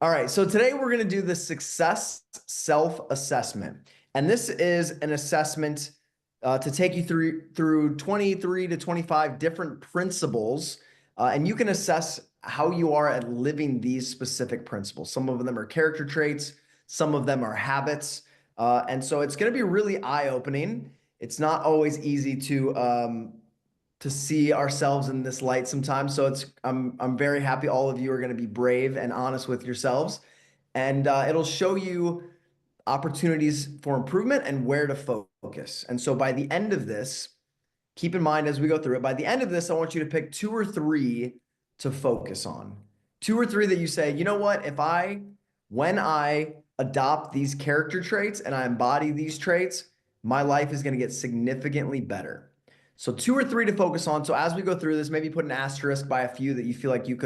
All right, so today we're going to do the success self-assessment. And this is an assessment to take you through 23 to 25 different principles. And you can assess how you are at living these specific principles. Some of them are character traits, some of them are habits. And so it's going to be really eye-opening. It's not always easy to see ourselves in this light sometimes. So I'm very happy all of you are going to be brave and honest with yourselves, and it'll show you opportunities for improvement and where to focus. And so by the end of this, keep in mind as we go through it, by the end of this, I want you to pick two or three to focus on. Two or three that you say, you know what, when I adopt these character traits and I embody these traits, my life is going to get significantly better. So two or three to focus on. So as we go through this, maybe put an asterisk by a few that you feel like that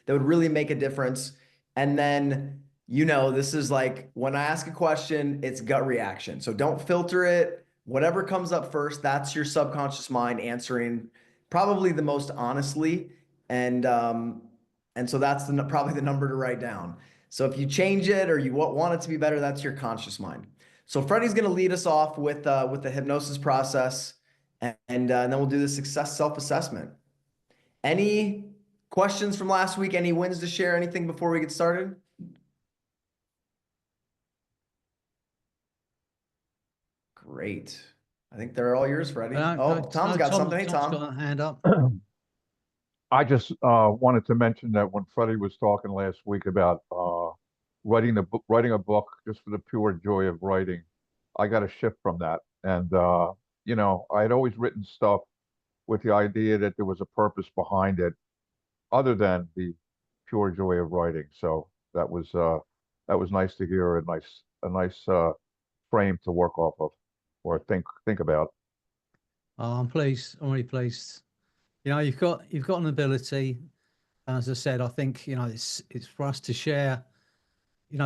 would really make a difference. And then, this is like when I ask a question, it's gut reaction. So don't filter it. Whatever comes up first, that's your subconscious mind answering probably the most honestly. And so that's probably the number to write down. So if you change it or you want it to be better, that's your conscious mind. So Freddie's going to lead us off with the hypnosis process. And then we'll do the success self-assessment. Any questions from last week? Any wins to share? Anything before we get started? Great. I think they're all yours, Freddie. Tom's got something. Hey, Tom's Tom. got a hand up. I just wanted to mention that when Freddie was talking last week about writing a book just for the pure joy of writing, I got a shift from that. And I had always written stuff with the idea that there was a purpose behind it, other than the pure joy of writing. So that was nice to hear, a nice frame to work off of, or think about. Oh, I'm pleased. I'm really pleased. You've got an ability. As I said, I think it's for us to share.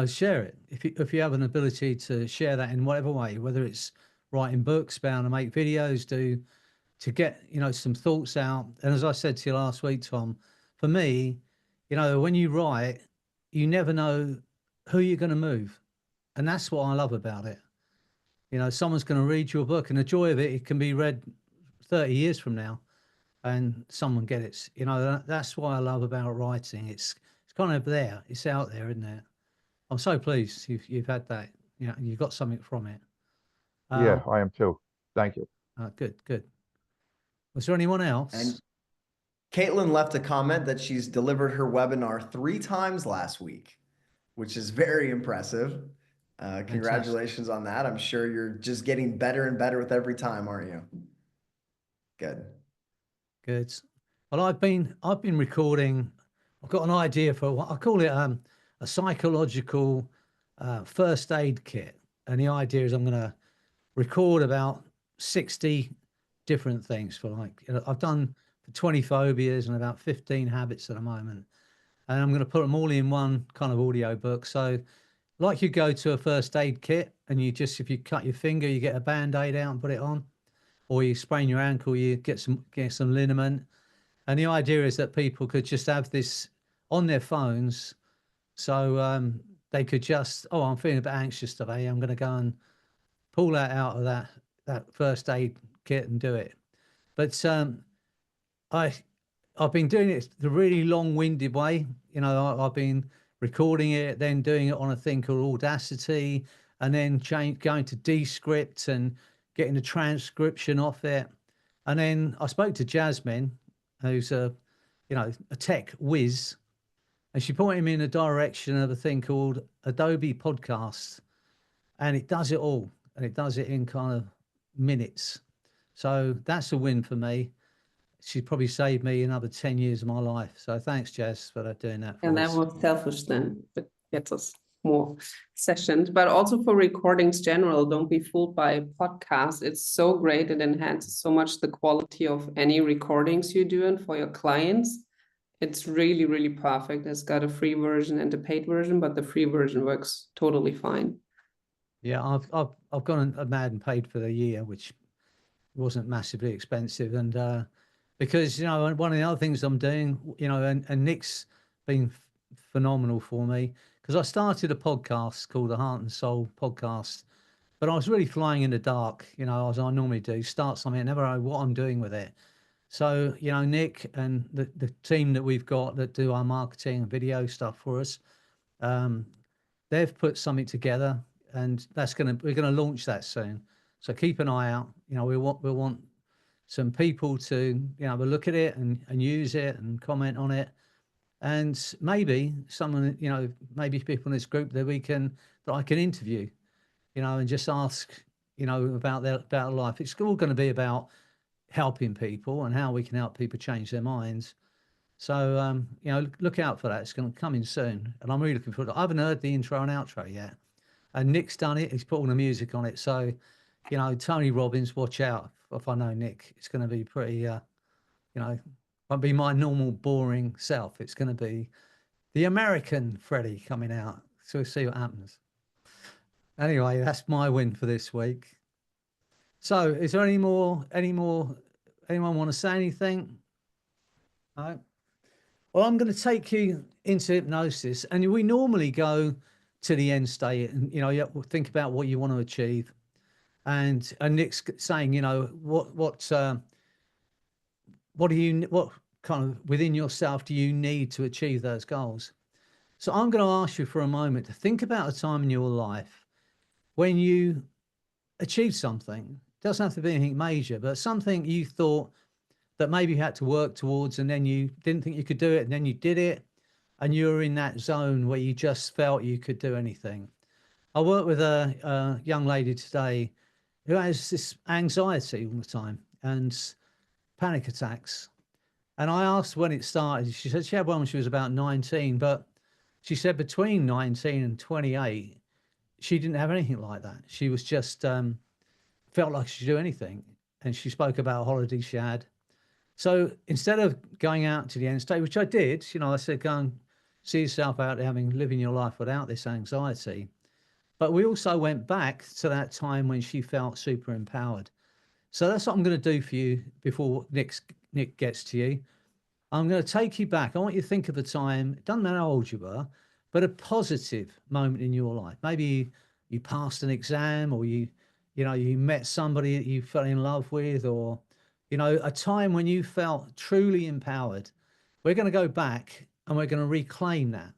Share it. If you have an ability to share that in whatever way, whether it's writing books, bound to make videos, to get some thoughts out. And as I said to you last week, Tom, for me, when you write, you never know who you're going to move, and that's what I love about it. Someone's going to read your book, and the joy of it, it can be read 30 years from now, and someone get it. That's what I love about writing. It's kind of there. It's out there, isn't it? I'm so pleased you've had that. You've got something from it. Yeah, I am too. Thank you. Good. Was there anyone else? And Caitlin left a comment that she's delivered her webinar 3 times last week, which is very impressive. Congratulations on that. I'm sure you're just getting better and better with every time, aren't you? Good. Well, I've been recording. I've got an idea for what I call it a psychological first aid kit, and the idea is I'm going to record about 60 different things for I've done 20 phobias and about 15 habits at the moment, and I'm going to put them all in one kind of audio book. So like you go to a first aid kit and if you cut your finger, you get a band-aid out and put it on, or you sprain your ankle, you get some liniment. And the idea is that people could just have this on their phones. So they could just, I'm feeling a bit anxious today, I'm going to go and pull that out of that first aid kit and do it. But I've been doing it the really long-winded way. I've been recording it, then doing it on a thing called Audacity, and then going to Descript and getting the transcription off it. And then I spoke to Jasmine, who's a tech whiz, and she pointed me in the direction of a thing called Adobe Podcasts, and it does it all, and it does it in kind of minutes. So that's a win for me. She probably saved me another 10 years of my life. So thanks, Jazz, for doing that. And that was selfish then, but gets us more sessions. But also for recordings general, don't be fooled by podcasts. It's so great. It enhances so much the quality of any recordings you do and for your clients. It's really, really perfect. It's got a free version and a paid version, but the free version works totally fine. Yeah, I've gone mad and paid for the year, which wasn't massively expensive, and because one of the other things I'm doing, and Nick's been phenomenal for me, because I started a podcast called the Heart and Soul Podcast, but I was really flying in the dark, you know, as I normally do, start something, I never know what I'm doing with it. So, you know, Nick and the team that we've got that do our marketing and video stuff for us, they've put something together, and we're gonna launch that soon. So keep an eye out. You know, we want some people to, you know, have a look at it and use it and comment on it. And maybe someone, you know, maybe people in this group that I can interview, you know, and just ask, you know, about their life. It's all going to be about helping people and how we can help people change their minds. So, you know, look out for that. It's going to come in soon. And I'm really looking forward to it. I haven't heard the intro and outro yet. And Nick's done it. He's put all the music on it. So, you know, Tony Robbins, watch out. If I know Nick, it's going to be pretty, you know, won't be my normal boring self. It's going to be the American Freddie coming out. So we'll see what happens. Anyway, that's my win for this week. So is there anyone want to say anything? No? Well, I'm going to take you into hypnosis, and we normally go to the end state and, you know, you think about what you want to achieve. And Nick's saying, you know, what kind of within yourself do you need to achieve those goals? So I'm going to ask you for a moment to think about a time in your life when you achieved something. It doesn't have to be anything major, but something you thought that maybe you had to work towards, and then you didn't think you could do it, and then you did it, and you were in that zone where you just felt you could do anything. I work with a young lady today who has this anxiety all the time and panic attacks. And I asked when it started. She said she had one when she was about 19, but she said between 19 and 28, she didn't have anything like that. She was just felt like she could do anything. And she spoke about a holiday she had. So instead of going out to the end state, which I did, you know, I said, go and see yourself out there, living your life without this anxiety. But we also went back to that time when she felt super empowered. So that's what I'm going to do for you before Nick gets to you. I'm going to take you back. I want you to think of a time, it doesn't matter how old you were, but a positive moment in your life. Maybe you passed an exam, or you met somebody that you fell in love with, or, you know, a time when you felt truly empowered. We're going to go back and we're going to reclaim that.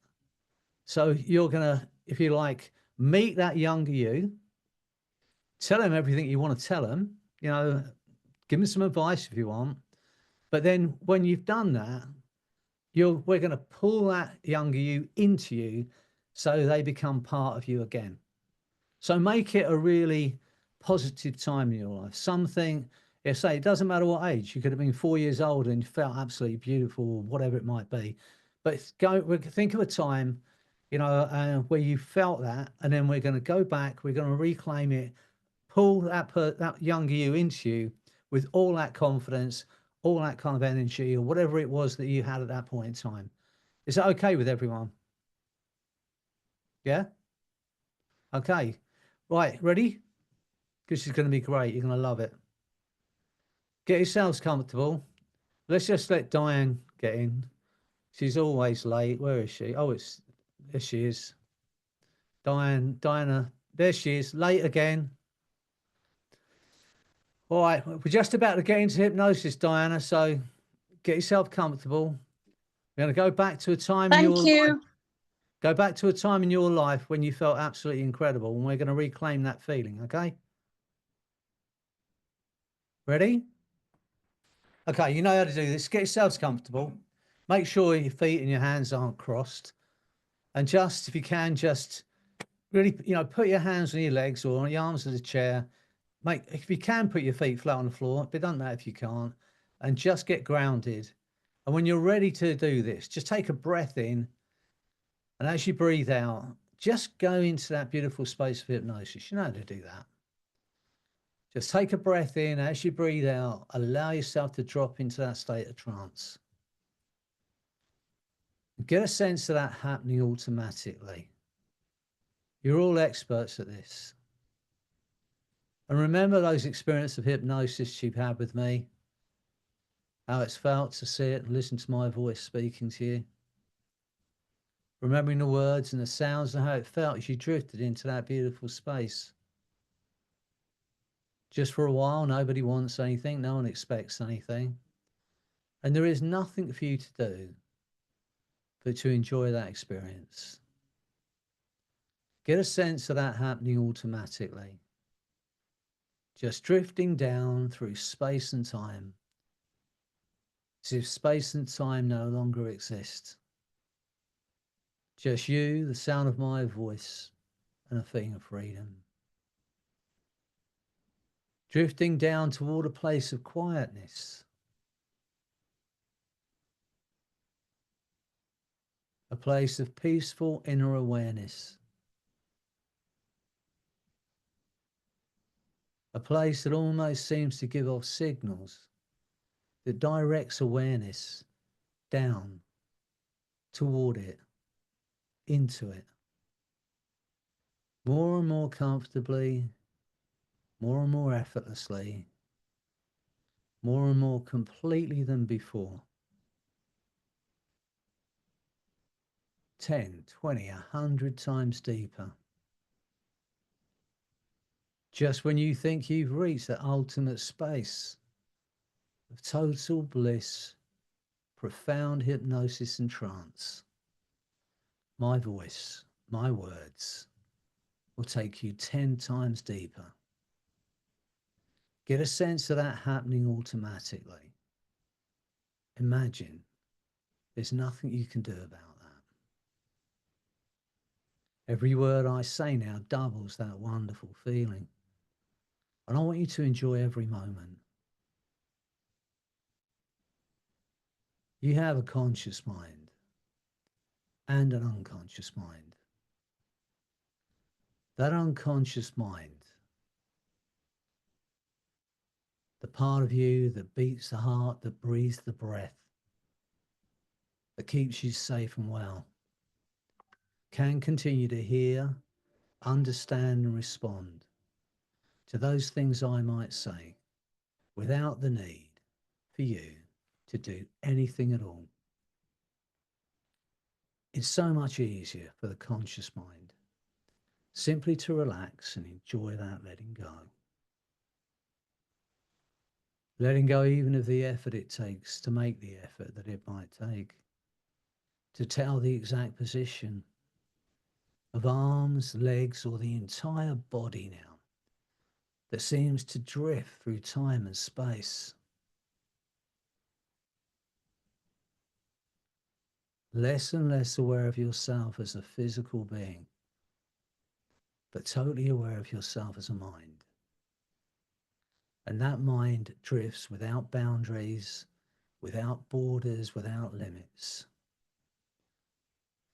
So you're going to, if you like, meet that younger you, tell him everything you want to tell him, you know, give him some advice if you want. But then when you've done that, we're going to pull that younger you into you so they become part of you again. So make it a really positive time in your life. Something, say it doesn't matter what age, you could have been 4 years old and felt absolutely beautiful, or whatever it might be. But think of a time, you know, where you felt that, and then we're going to go back, we're going to reclaim it, pull that younger you into you with all that confidence, all that kind of energy, or whatever it was that you had at that point in time. Is that okay with everyone? Yeah? Okay. Right, ready? This is going to be great. You're going to love it. Get yourselves comfortable. Let's just let Diane get in. She's always late. Where is she? Oh, there she is. Diana, there she is, late again. All right, we're just about to get into hypnosis, Diana, so get yourself comfortable. We're going to go back to a time in your life. Go back to a time in your life when you felt absolutely incredible, and we're going to reclaim that feeling, okay? Ready? Okay, you know how to do this. Get yourselves comfortable. Make sure your feet and your hands aren't crossed. And just, if you can, just really, you know, put your hands on your legs or on your arms of the chair. If you can, put your feet flat on the floor, but it doesn't matter if you can't. And just get grounded. And when you're ready to do this, just take a breath in. And as you breathe out, just go into that beautiful space of hypnosis. You know how to do that. Just take a breath in. As you breathe out, allow yourself to drop into that state of trance. Get a sense of that happening automatically. You're all experts at this. And remember those experiences of hypnosis you've had with me, how it's felt to see it and listen to my voice speaking to you. remembering the words and the sounds and how it felt as you drifted into that beautiful space. Just for a while, nobody wants anything, no one expects anything. And there is nothing for you to do but to enjoy that experience. Get a sense of that happening automatically. Just drifting down through space and time, as if space and time no longer exist. Just you, the sound of my voice, and a feeling of freedom. Drifting down toward a place of quietness. A place of peaceful inner awareness. A place that almost seems to give off signals that directs awareness down, toward it, into it. More and more comfortably, more and more effortlessly, more and more completely than before. 10, 20, 100 times deeper. Just when you think you've reached that ultimate space of total bliss, profound hypnosis and trance, my voice, my words will take you 10 times deeper. Get a sense of that happening automatically. Imagine there's nothing you can do about that. Every word I say now doubles that wonderful feeling. And I want you to enjoy every moment. You have a conscious mind and an unconscious mind. That unconscious mind, the part of you that beats the heart, that breathes the breath, that keeps you safe and well, can continue to hear, understand and respond to those things I might say without the need for you to do anything at all. It's so much easier for the conscious mind simply to relax and enjoy that letting go. Letting go even of the effort it takes to make the effort that it might take. To tell the exact position of arms, legs, or the entire body now that seems to drift through time and space. Less and less aware of yourself as a physical being, but totally aware of yourself as a mind. And that mind drifts without boundaries, without borders, without limits.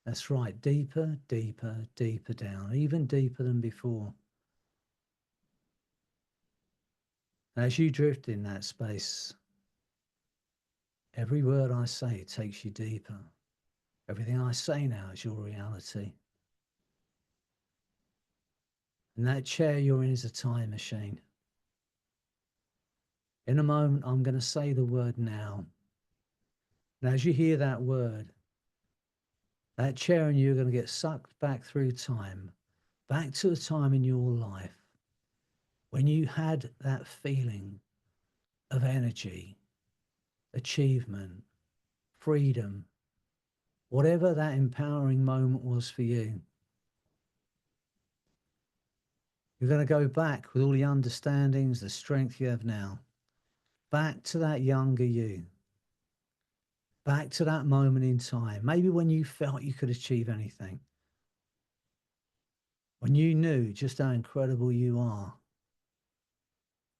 That's right, deeper, deeper, deeper down, even deeper than before. As you drift in that space, every word I say takes you deeper. Everything I say now is your reality. And that chair you're in is a time machine. In a moment, I'm going to say the word now. And as you hear that word, that chair and you are going to get sucked back through time, back to a time in your life when you had that feeling of energy, achievement, freedom, whatever that empowering moment was for you. You're going to go back with all the understandings, the strength you have now, back to that younger you, back to that moment in time, maybe when you felt you could achieve anything, when you knew just how incredible you are.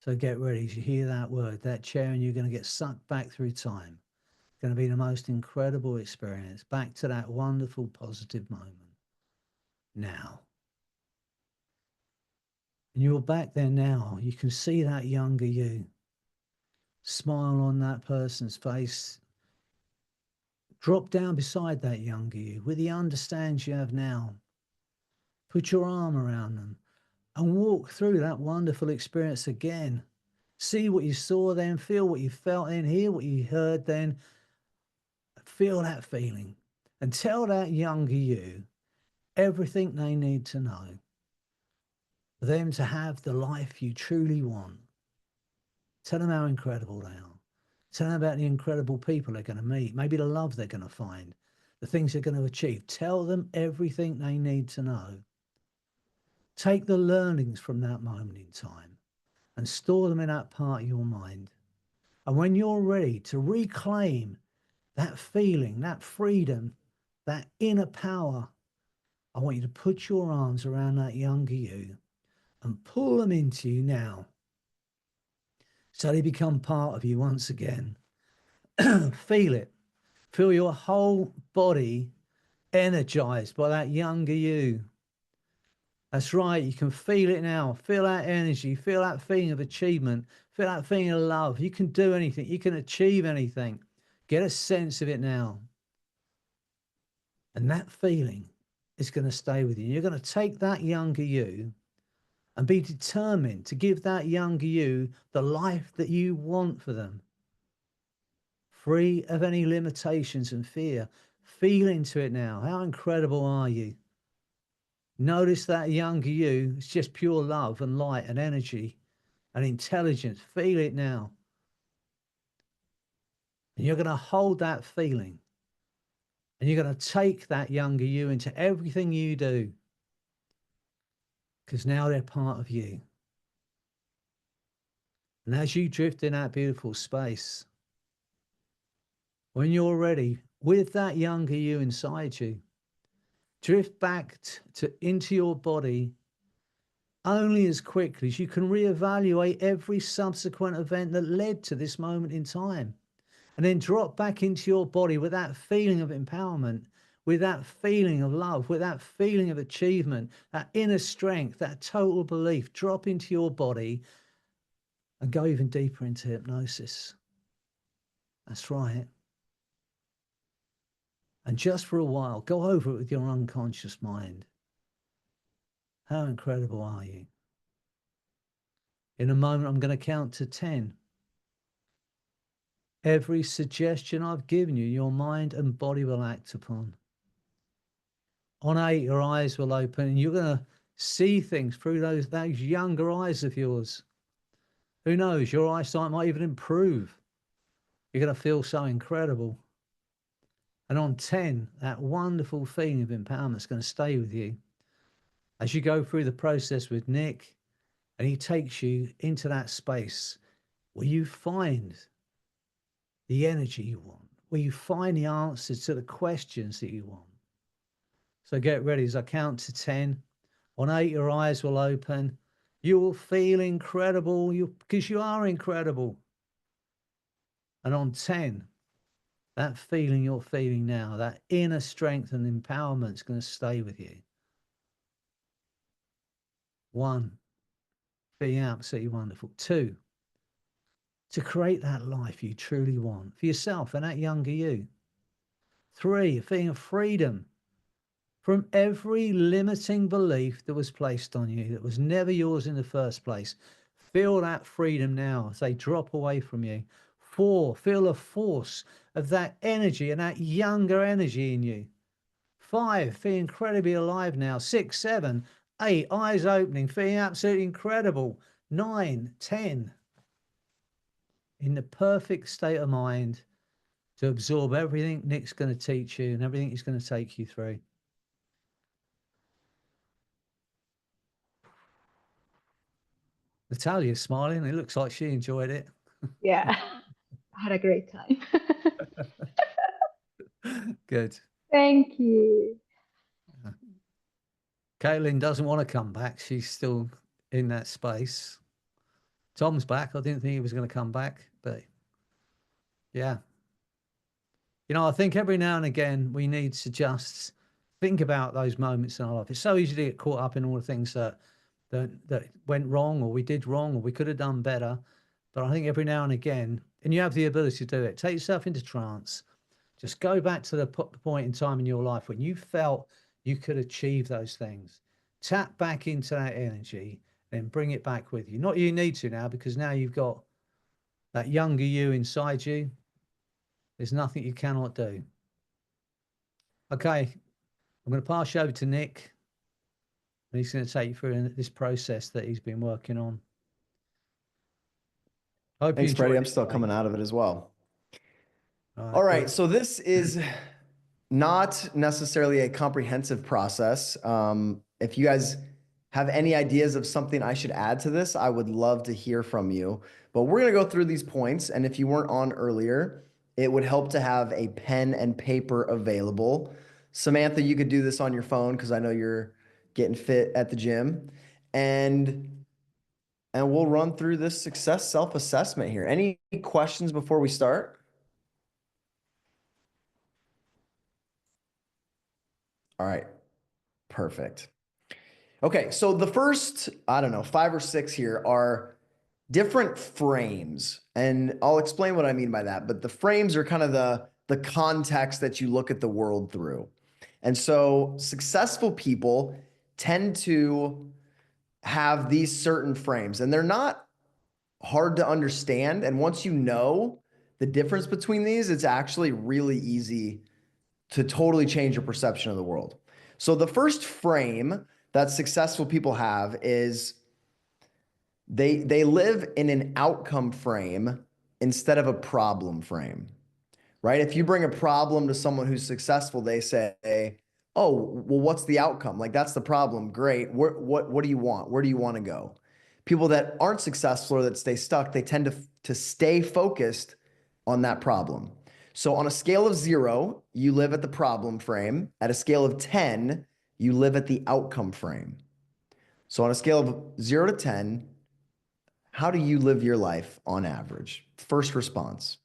So get ready to hear that word, that chair, and you're going to get sucked back through time. It's going to be the most incredible experience, back to that wonderful, positive moment. Now. And you're back there now. You can see that younger you. Smile on that person's face. Drop down beside that younger you with the understanding you have now. Put your arm around them and walk through that wonderful experience again. See what you saw then, feel what you felt then, hear what you heard then. Feel that feeling. and tell that younger you everything they need to know for them to have the life you truly want. Tell them how incredible they are. Tell them about the incredible people they're going to meet, maybe the love they're going to find, the things they're going to achieve. Tell them everything they need to know. Take the learnings from that moment in time and store them in that part of your mind. And when you're ready to reclaim that feeling, that freedom, that inner power, I want you to put your arms around that younger you and pull them into you now so they become part of you once again. Feel it. Feel your whole body energized by that younger you. That's right. You can feel it now. Feel that energy. Feel that feeling of achievement. Feel that feeling of love. You can do anything. You can achieve anything. Get a sense of it now. And that feeling is going to stay with you. You're going to take that younger you and be determined to give that younger you the life that you want for them. Free of any limitations and fear. Feel into it now. How incredible are you? Notice that younger you is just pure love and light and energy and intelligence. Feel it now. And you're going to hold that feeling. And you're going to take that younger you into everything you do. Because now they're part of you. And as you drift in that beautiful space, when you're ready, with that younger you inside you, drift back into your body only as quickly as you can reevaluate every subsequent event that led to this moment in time. And then drop back into your body with that feeling of empowerment, with that feeling of love, with that feeling of achievement, that inner strength, that total belief. Drop into your body and go even deeper into hypnosis. That's right. And just for a while, go over it with your unconscious mind. How incredible are you? In a moment, I'm going to count to 10. Every suggestion I've given you, your mind and body will act upon. On 8, your eyes will open and you're going to see things through those younger eyes of yours. Who knows, your eyesight might even improve. You're going to feel so incredible. And on 10, that wonderful feeling of empowerment is going to stay with you. As you go through the process with Nick, and he takes you into that space where you find the energy you want, where you find the answers to the questions that you want. So get ready as I count to 10. On 8, your eyes will open. You will feel incredible because you are incredible. And on 10, that feeling you're feeling now, that inner strength and empowerment is going to stay with you. 1, feeling absolutely wonderful. 2, to create that life you truly want for yourself and that younger you. 3, a feeling of freedom from every limiting belief that was placed on you, that was never yours in the first place. Feel that freedom now as they drop away from you. 4, feel the force of that energy and that younger energy in you. 5, feel incredibly alive now. 6, 7, 8, eyes opening, feeling absolutely incredible. 9, 10, in the perfect state of mind to absorb everything Nick's going to teach you and everything he's going to take you through. Natalia's smiling. It looks like she enjoyed it. Yeah, I had a great time. Good. Thank you. Caitlin doesn't want to come back. She's still in that space. Tom's back. I didn't think he was going to come back, but yeah. You know, I think every now and again we need to just think about those moments in our life. It's so easy to get caught up in all the things that went wrong, or we did wrong, or we could have done better. But I think every now and again, and you have the ability to do it, take yourself into trance. Just go back to the point in time in your life when you felt you could achieve those things. Tap back into that energy and bring it back with you. Not you need to now, because now you've got that younger you inside you. There's nothing you cannot do. Okay, I'm going to pass you over to Nick. And he's going to take you through this process that he's been working on. Hope Thanks, you Freddie. enjoyed I'm it still today. coming out of it as well. All All right, good. so this is not necessarily a comprehensive process. If you guys have any ideas of something I should add to this, I would love to hear from you. But we're going to go through these points, and if you weren't on earlier, it would help to have a pen and paper available. Samantha, you could do this on your phone because I know you're getting fit at the gym. And we'll run through this success self-assessment here. Any questions before we start? All right, perfect. Okay, so the first, I don't know, 5 or 6 here are different frames. And I'll explain what I mean by that. But the frames are kind of the context that you look at the world through. And so successful people tend to have these certain frames, and they're not hard to understand. And once you know the difference between these, it's actually really easy to totally change your perception of the world. So the first frame that successful people have is they live in an outcome frame instead of a problem frame, right? If you bring a problem to someone who's successful, they say, "Oh, well, what's the outcome? Like that's the problem. Great. What do you want? Where do you want to go?" People that aren't successful or that stay stuck, they tend to stay focused on that problem. So on a scale of 0, you live at the problem frame. At a scale of 10, you live at the outcome frame. So on a scale of 0 to 10, how do you live your life on average? First response.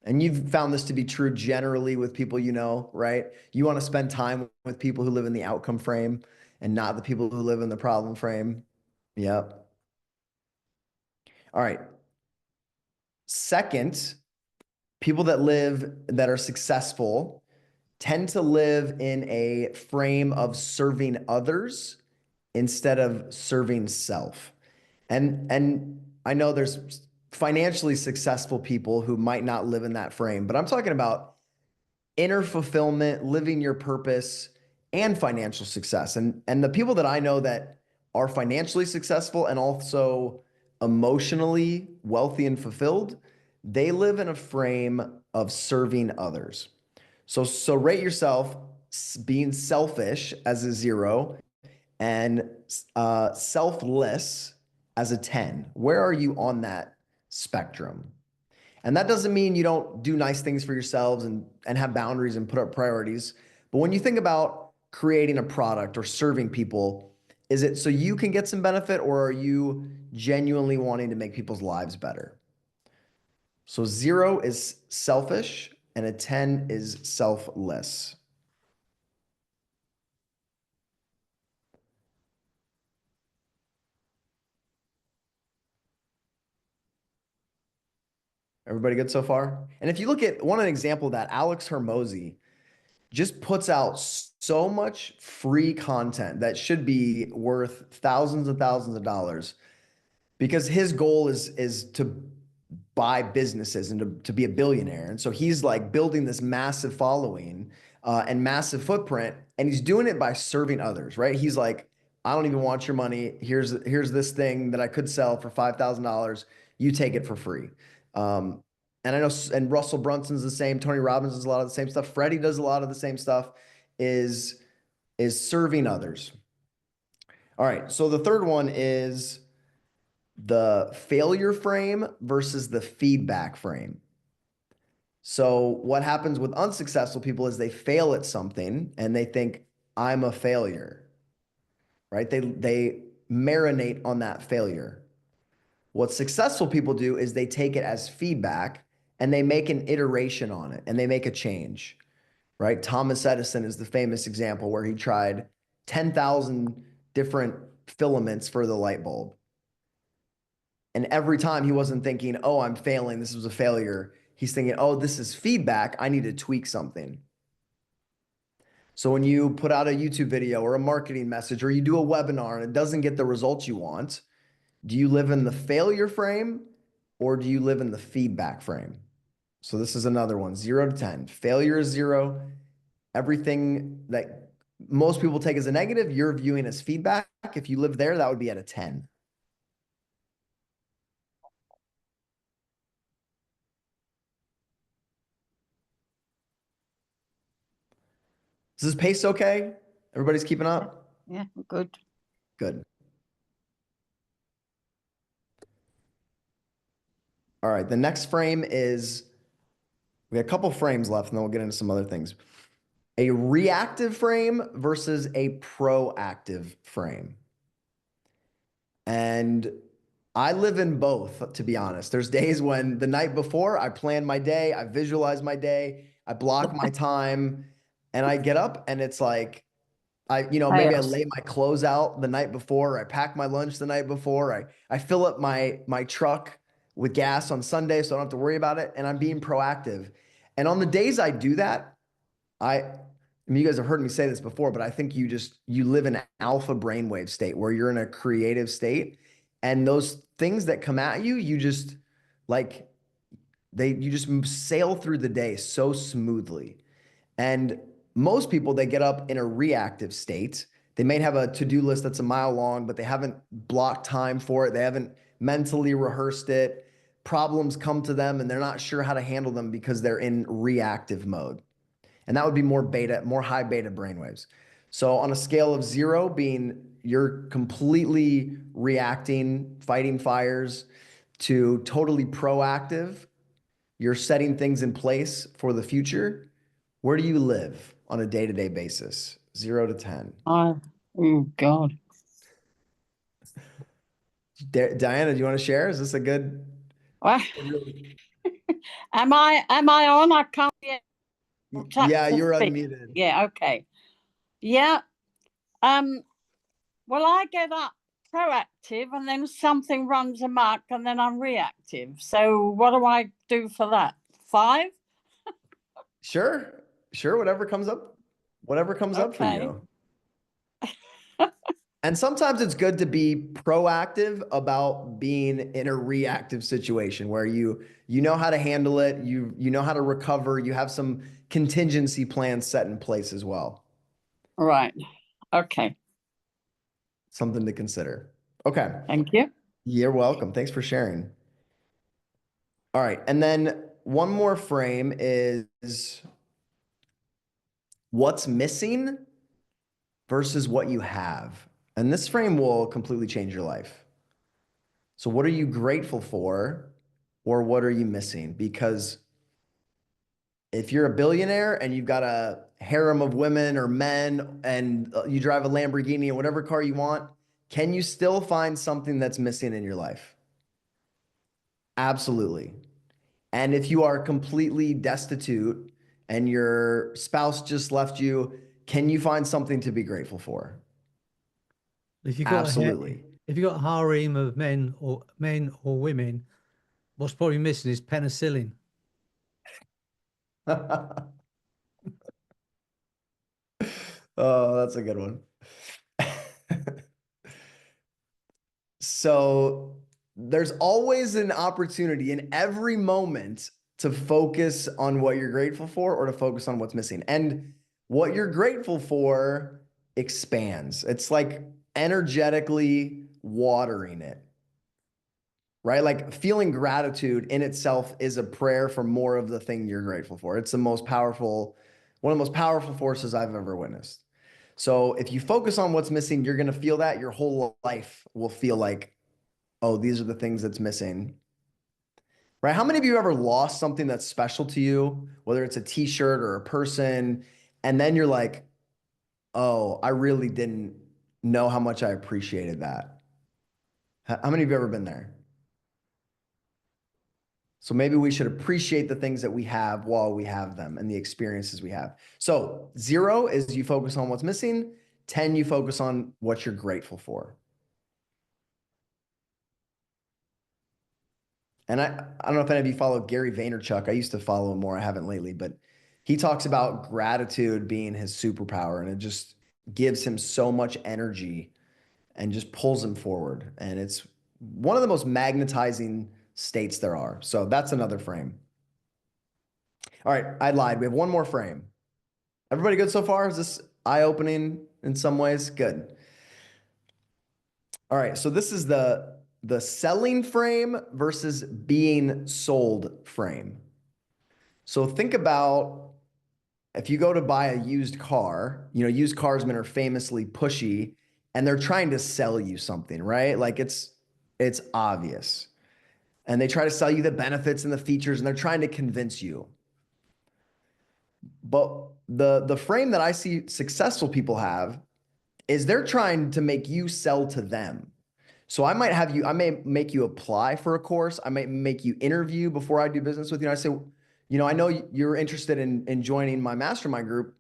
And you've found this to be true generally with people you know, right? You want to spend time with people who live in the outcome frame and not the people who live in the problem frame. Yep. All right. Second, people that are successful tend to live in a frame of serving others instead of serving self. And I know there's financially successful people who might not live in that frame, but I'm talking about inner fulfillment, living your purpose, and financial success. And the people that I know that are financially successful and also emotionally wealthy and fulfilled, they live in a frame of serving others. So rate yourself being selfish as a 0 and selfless as a 10. Where are you on that spectrum? And that doesn't mean you don't do nice things for yourselves and have boundaries and put up priorities. But when you think about creating a product or serving people, is it so you can get some benefit, or are you genuinely wanting to make people's lives better? So 0 is selfish and a 10 is selfless. Everybody good so far? And if you look at an example of that, Alex Hermosi just puts out so much free content that should be worth thousands and thousands of dollars, because his goal is to buy businesses and to be a billionaire. And so he's like building this massive following and massive footprint, and he's doing it by serving others, right? He's like, I don't even want your money. Here's this thing that I could sell for $5,000. You take it for free. And I know, and Russell Brunson's the same. Tony Robbins does a lot of the same stuff. Freddie does a lot of the same stuff. Is serving others. All right. So the third one is the failure frame versus the feedback frame. So what happens with unsuccessful people is they fail at something and they think, I'm a failure, right? They marinate on that failure. What successful people do is they take it as feedback and they make an iteration on it and they make a change, right? Thomas Edison is the famous example where he tried 10,000 different filaments for the light bulb. And every time he wasn't thinking, oh, I'm failing, this was a failure. He's thinking, oh, this is feedback. I need to tweak something. So when you put out a YouTube video or a marketing message or you do a webinar and it doesn't get the results you want, do you live in the failure frame or do you live in the feedback frame? So this is another one, 0 to 10. Failure is 0. Everything that most people take as a negative, you're viewing as feedback. If you live there, that would be at a 10. Is this pace okay? Everybody's keeping up? Yeah, good. Good. All right, the next frame is, we got a couple frames left, and then we'll get into some other things. A reactive frame versus a proactive frame. And I live in both, to be honest. There's days when the night before I plan my day, I visualize my day, I block my time, and I get up and it's like, maybe I Chaos. lay my clothes out the night before, or I pack my lunch the night before, I fill up my truck with gas on Sunday so I don't have to worry about it, and I'm being proactive. And on the days I do that, I mean, you guys have heard me say this before, but I think you live in an alpha brainwave state where you're in a creative state, and those things that come at you, you just like you just sail through the day so smoothly. And most people, they get up in a reactive state. They may have a to-do list that's a mile long, but they haven't blocked time for it. They haven't mentally rehearsed it. Problems come to them and they're not sure how to handle them because they're in reactive mode. And that would be more high beta brainwaves. So on a scale of 0 being you're completely reacting, fighting fires, to totally proactive, you're setting things in place for the future. Where do you live on a day-to-day basis? 0 to 10. Oh God. Diana, do you want to share? Is this a good? Well, am I on? I can't get. Yeah, you're speak. unmuted. Yeah, okay. Yeah. Well, I get up proactive and then something runs amok and then I'm reactive. So what do I do for that? 5? Sure. Whatever comes up for Okay. you. And sometimes it's good to be proactive about being in a reactive situation where you know how to handle it, you know how to recover, you have some contingency plans set in place as well. Right. Okay. Something to consider. Okay. Thank you. You're welcome. Thanks for sharing. All right. And then one more frame is what's missing versus what you have. And this frame will completely change your life. So what are you grateful for, or what are you missing? Because if you're a billionaire and you've got a harem of women or men and you drive a Lamborghini or whatever car you want, can you still find something that's missing in your life? Absolutely. And if you are completely destitute and your spouse just left you, can you find something to be grateful for? If you've got Absolutely. if you've got a harem of men or women, what's probably missing is penicillin. Oh, that's a good one. So there's always an opportunity in every moment to focus on what you're grateful for or to focus on what's missing. And what you're grateful for expands. It's like energetically watering it, right? Like feeling gratitude in itself is a prayer for more of the thing you're grateful for. It's the most powerful, one of the most powerful forces I've ever witnessed. So if you focus on what's missing, you're going to feel that your whole life will feel like, oh, these are the things that's missing. Right? How many of you ever lost something that's special to you, whether it's a t-shirt or a person, and then you're like, oh, I really didn't know how much I appreciated that. How many of you ever been there? So maybe we should appreciate the things that we have while we have them and the experiences we have. So 0 is you focus on what's missing. 10, you focus on what you're grateful for. And I don't know if any of you follow Gary Vaynerchuk. I used to follow him more. I haven't lately, but he talks about gratitude being his superpower, and it just gives him so much energy and just pulls him forward. And it's one of the most magnetizing states there are. So that's another frame. All right, I lied. We have one more frame. Everybody good so far? Is this eye-opening in some ways? Good. All right, so this is the selling frame versus being sold frame. So think about if you go to buy a used car, you know, used carsmen are famously pushy and they're trying to sell you something, right? Like it's obvious. And they try to sell you the benefits and the features and they're trying to convince you. But the frame that I see successful people have is they're trying to make you sell to them. So I may make you apply for a course. I might make you interview before I do business with you. And I say, you know, I know you're interested in joining my mastermind group,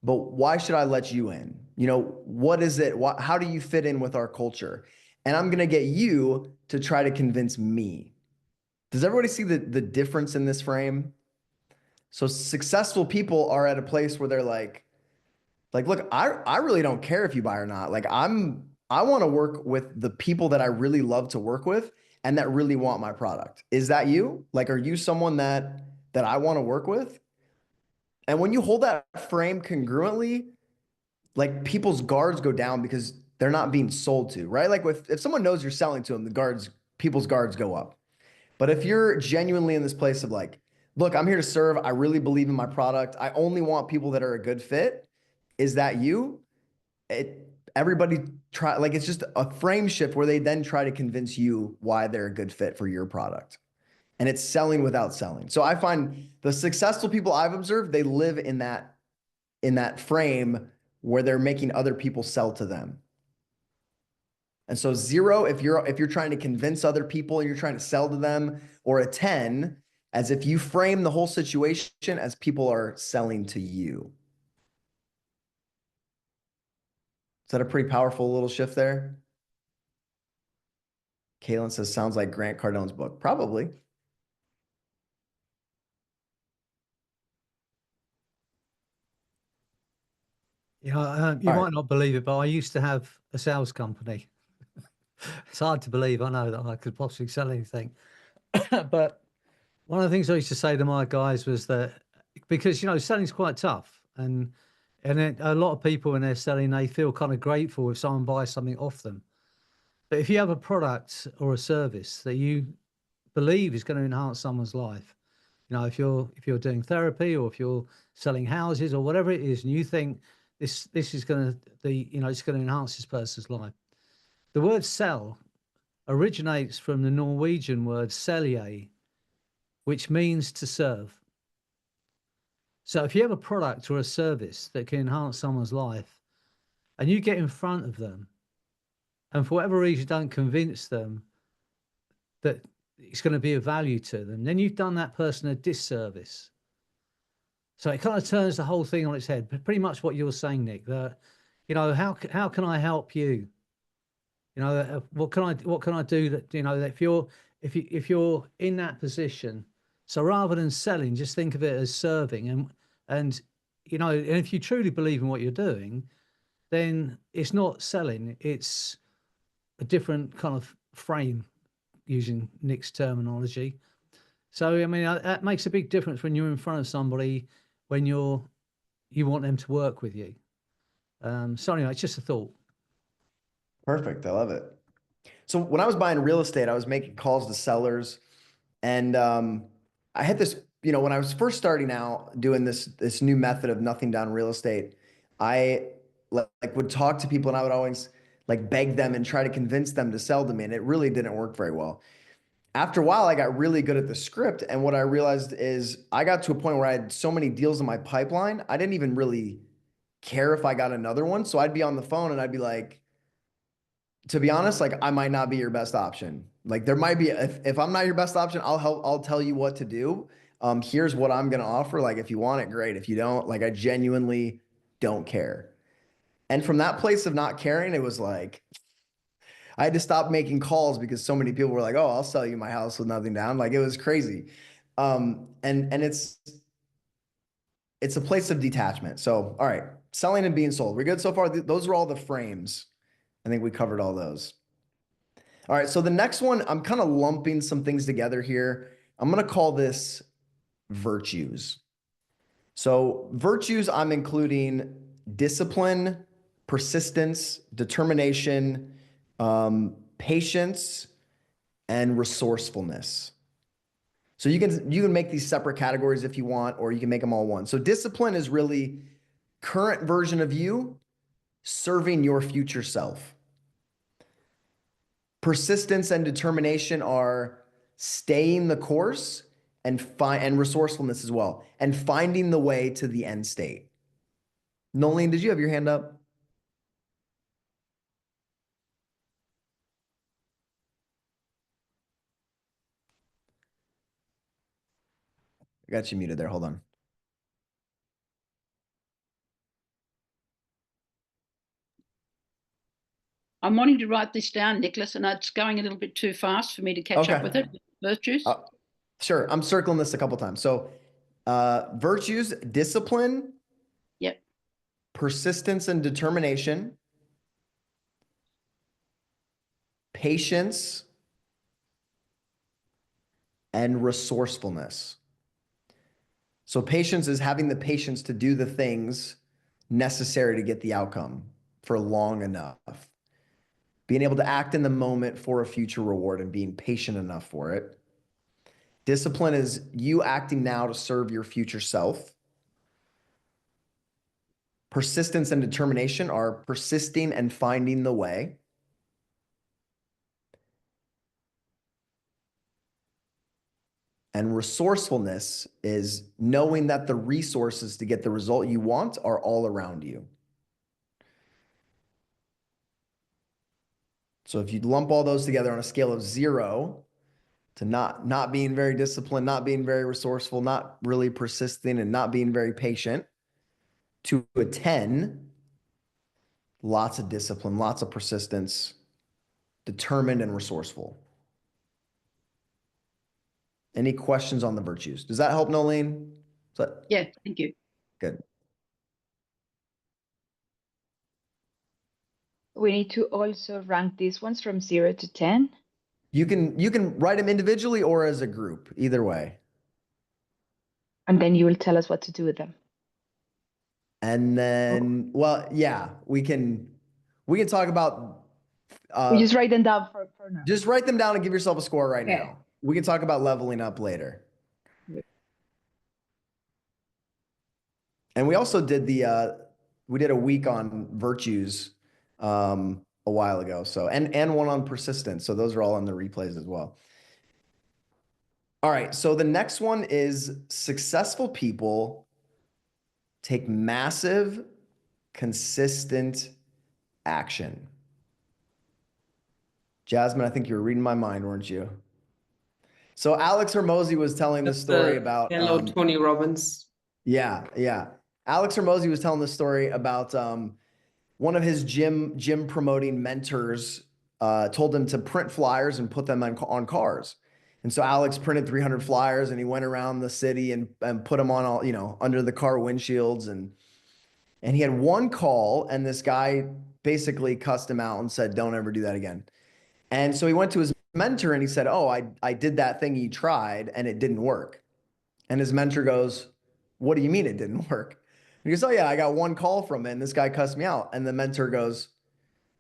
but why should I let you in? You know, what is it? How do you fit in with our culture? And I'm going to get you to try to convince me. Does everybody see the difference in this frame? So successful people are at a place where they're like, look, I really don't care if you buy or not. Like I want to work with the people that I really love to work with and that really want my product. Is that you? Like, are you someone that I want to work with? And when you hold that frame congruently, like people's guards go down because they're not being sold to, right? Like if someone knows you're selling to them, people's guards go up. But if you're genuinely in this place of like, look, I'm here to serve. I really believe in my product. I only want people that are a good fit. Is that you? Everybody try, like it's just a frame shift where they then try to convince you why they're a good fit for your product. And it's selling without selling. So I find the successful people I've observed, they live in that frame where they're making other people sell to them. And so 0, if you're trying to convince other people and you're trying to sell to them, or a 10, as if you frame the whole situation as people are selling to you. Is that a pretty powerful little shift there? Kaylin says, sounds like Grant Cardone's book. Probably. You know, you All might right. not believe it, but I used to have a sales company. It's hard to believe, I know, that I could possibly sell anything. But one of the things I used to say to my guys was that, because, you know, selling's quite tough, and a lot of people when they're selling, they feel kind of grateful if someone buys something off them. But if you have a product or a service that you believe is going to enhance someone's life, you know, if you're doing therapy or if you're selling houses or whatever it is, and you think this is going to it's going to enhance this person's life. The word sell originates from the Norwegian word selje, which means to serve. So if you have a product or a service that can enhance someone's life and you get in front of them and for whatever reason don't convince them that it's going to be of value to them, then you've done that person a disservice. So it kind of turns the whole thing on its head. But pretty much what you're saying, Nick, that, you know, how can I help you? You know, what can I do that, you know, that if you're in that position, so rather than selling, just think of it as serving, and you know, and if you truly believe in what you're doing, then it's not selling, it's a different kind of frame, using Nick's terminology. So I mean, that makes a big difference when you're in front of somebody, when you want them to work with you. So anyway, it's just a thought. Perfect. I love it. So when I was buying real estate, I was making calls to sellers, and I had this, you know, when I was first starting out doing this new method of nothing down real estate, I like would talk to people and I would always like beg them and try to convince them to sell to me, and it really didn't work very well. After a while, I got really good at the script, and what I realized is I got to a point where I had so many deals in my pipeline, I didn't even really care if I got another one. So I'd be on the phone and I'd be like, to be honest, like I might not be your best option. Like there might be, if I'm not your best option, I'll tell you what to do. Here's what I'm going to offer. Like if you want it, great. If you don't, like I genuinely don't care. And from that place of not caring, it was like, I had to stop making calls because so many people were like, oh, I'll sell you my house with nothing down. Like it was crazy. And it's a place of detachment. So, all right, selling and being sold. We're good so far. Those are all the frames. I think we covered all those. All right, so the next one, I'm kind of lumping some things together here. I'm going to call this virtues. So virtues, I'm including discipline, persistence, determination, patience, and resourcefulness. So you can make these separate categories if you want, or you can make them all one. So discipline is really current version of you serving your future self. Persistence and determination are staying the course and resourcefulness as well, and finding the way to the end state. Nolene, did you have your hand up? I got you muted there. Hold on. I'm wanting to write this down, Nicholas, and it's going a little bit too fast for me to catch up with it. Virtues. Sure. I'm circling this a couple times. So virtues, discipline. Yep. Persistence and determination. Patience. And resourcefulness. So patience is having the patience to do the things necessary to get the outcome for long enough. Being able to act in the moment for a future reward and being patient enough for it. Discipline is you acting now to serve your future self. Persistence and determination are persisting and finding the way. And resourcefulness is knowing that the resources to get the result you want are all around you. So if you lump all those together on a scale of 0 to not being very disciplined, not being very resourceful, not really persisting, and not being very patient, to a 10, lots of discipline, lots of persistence, determined and resourceful. Any questions on the virtues? Does that help, Nolene? Yeah, thank you. Good. We need to also rank these ones from 0 to 10. You can write them individually or as a group, either way. And then you will tell us what to do with them. And then, well, yeah, we can talk about. We just write them down for now. Just write them down and give yourself a score right Okay. now. We can talk about leveling up later. And we also did we did a week on virtues a while ago. So, and one on persistence. So those are all on the replays as well. All right. So the next one is successful people take massive, consistent action. Jasmine, I think you were reading my mind, weren't you? So Alex Hormozy was telling the story about hello, Tony Robbins. Yeah. Alex Hormozy was telling the story about one of his gym promoting mentors told him to print flyers and put them on cars. And so Alex printed 300 flyers and he went around the city and put them on all, under the car windshields. And he had one call and this guy basically cussed him out and said, "Don't ever do that again." And so he went to his mentor and he said, "Oh, I did that thing you tried and it didn't work." And his mentor goes, "What do you mean it didn't work?" And he goes, "Oh yeah, I got one call from it and this guy cussed me out." And the mentor goes,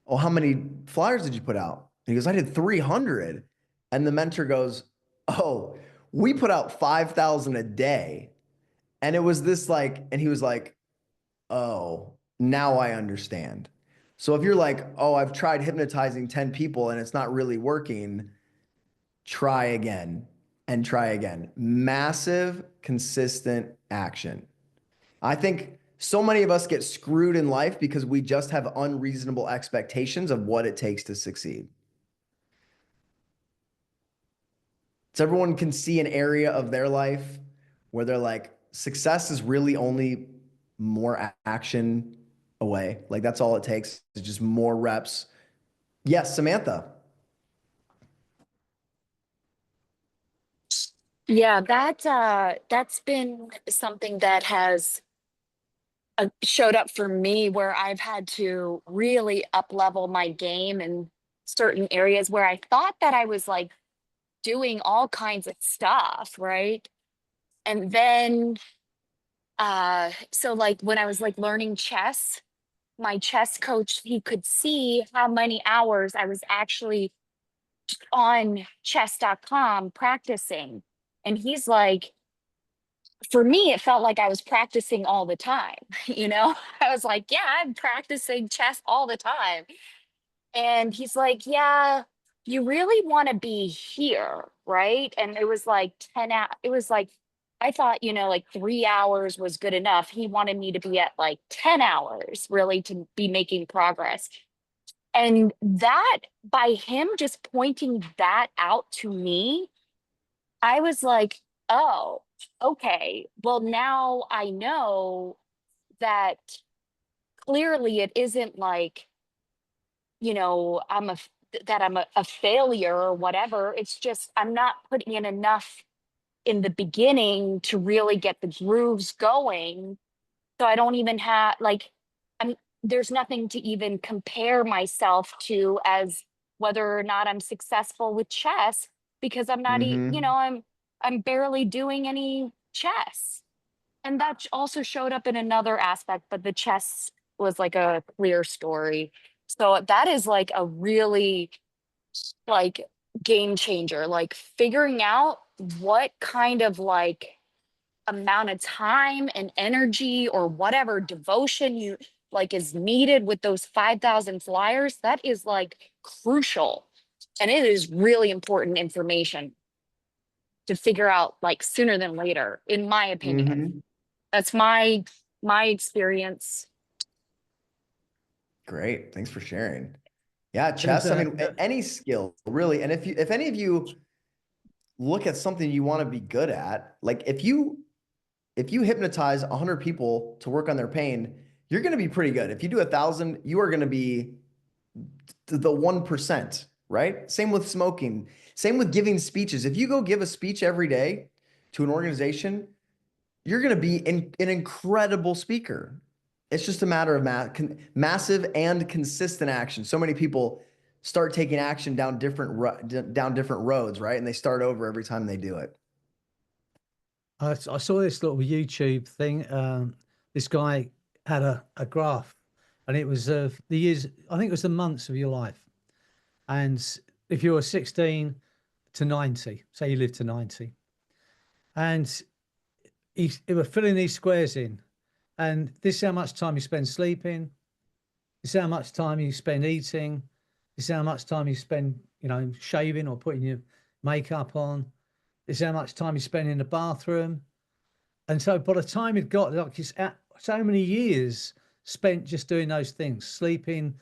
"Oh, how many flyers did you put out?" And he goes, "I did 300. And the mentor goes, "Oh, we put out 5,000 a day." And it was this and he was like, "Oh, now I understand." So if you're like, "Oh, I've tried hypnotizing 10 people and it's not really working," try again and try again. Massive, consistent action. I think so many of us get screwed in life because we just have unreasonable expectations of what it takes to succeed. So everyone can see an area of their life where they're like, success is really only more action away. Like that's all it takes is just more reps. Yes, Samantha. Yeah, that's been something that has showed up for me where I've had to really up level my game and certain areas where I thought that I was like doing all kinds of stuff, right? And then so like when I was like learning chess, my chess coach, he could see how many hours I was actually on chess.com practicing. And he's like, for me, it felt like I was practicing all the time. You know, I was like, yeah, I'm practicing chess all the time. And he's like, yeah, you really want to be here, right? And it was like 10 hours. It was like, I thought, you know, like 3 hours was good enough. He wanted me to be at like 10 hours really to be making progress. And that, by him just pointing that out to me, I was like, oh, okay. Well, now I know that clearly it isn't like, you know, that I'm a failure or whatever. It's just I'm not putting in enough in the beginning to really get the grooves going. So I don't even have like I'm there's nothing to even compare myself to as whether or not I'm successful with chess because I'm not you Mm-hmm. know, I'm barely doing any chess. And that also showed up in another aspect, but the chess was like a clear story. So that is like a really like game changer, like figuring out what kind of like amount of time and energy or whatever devotion you like is needed with those 5,000 flyers. That is like crucial. And it is really important information to figure out like sooner than later, in my opinion. Mm-hmm. That's my experience. Great. Thanks for sharing. Yeah, There's chess. I mean, a, any skill really. And if any of you look at something you want to be good at, like if you hypnotize 100 people to work on their pain, you're going to be pretty good. If you do 1,000, you are going to be the 1%, right? Same with smoking. Same with giving speeches. If you go give a speech every day to an organization, you're going to be an incredible speaker. It's just a matter of massive and consistent action. So many people start taking action down different roads, right? And they start over every time they do it. I saw this little YouTube thing. This guy had a graph, and it was the years. I think it was the months of your life. And if you were 16 to 90, say you lived to 90, and he were filling these squares in, and this is how much time you spend sleeping. This is how much time you spend eating. This is how much time you spend, you know, shaving or putting your makeup on. This is how much time you spend in the bathroom. And so by the time it got like it's so many years spent just doing those things, sleeping,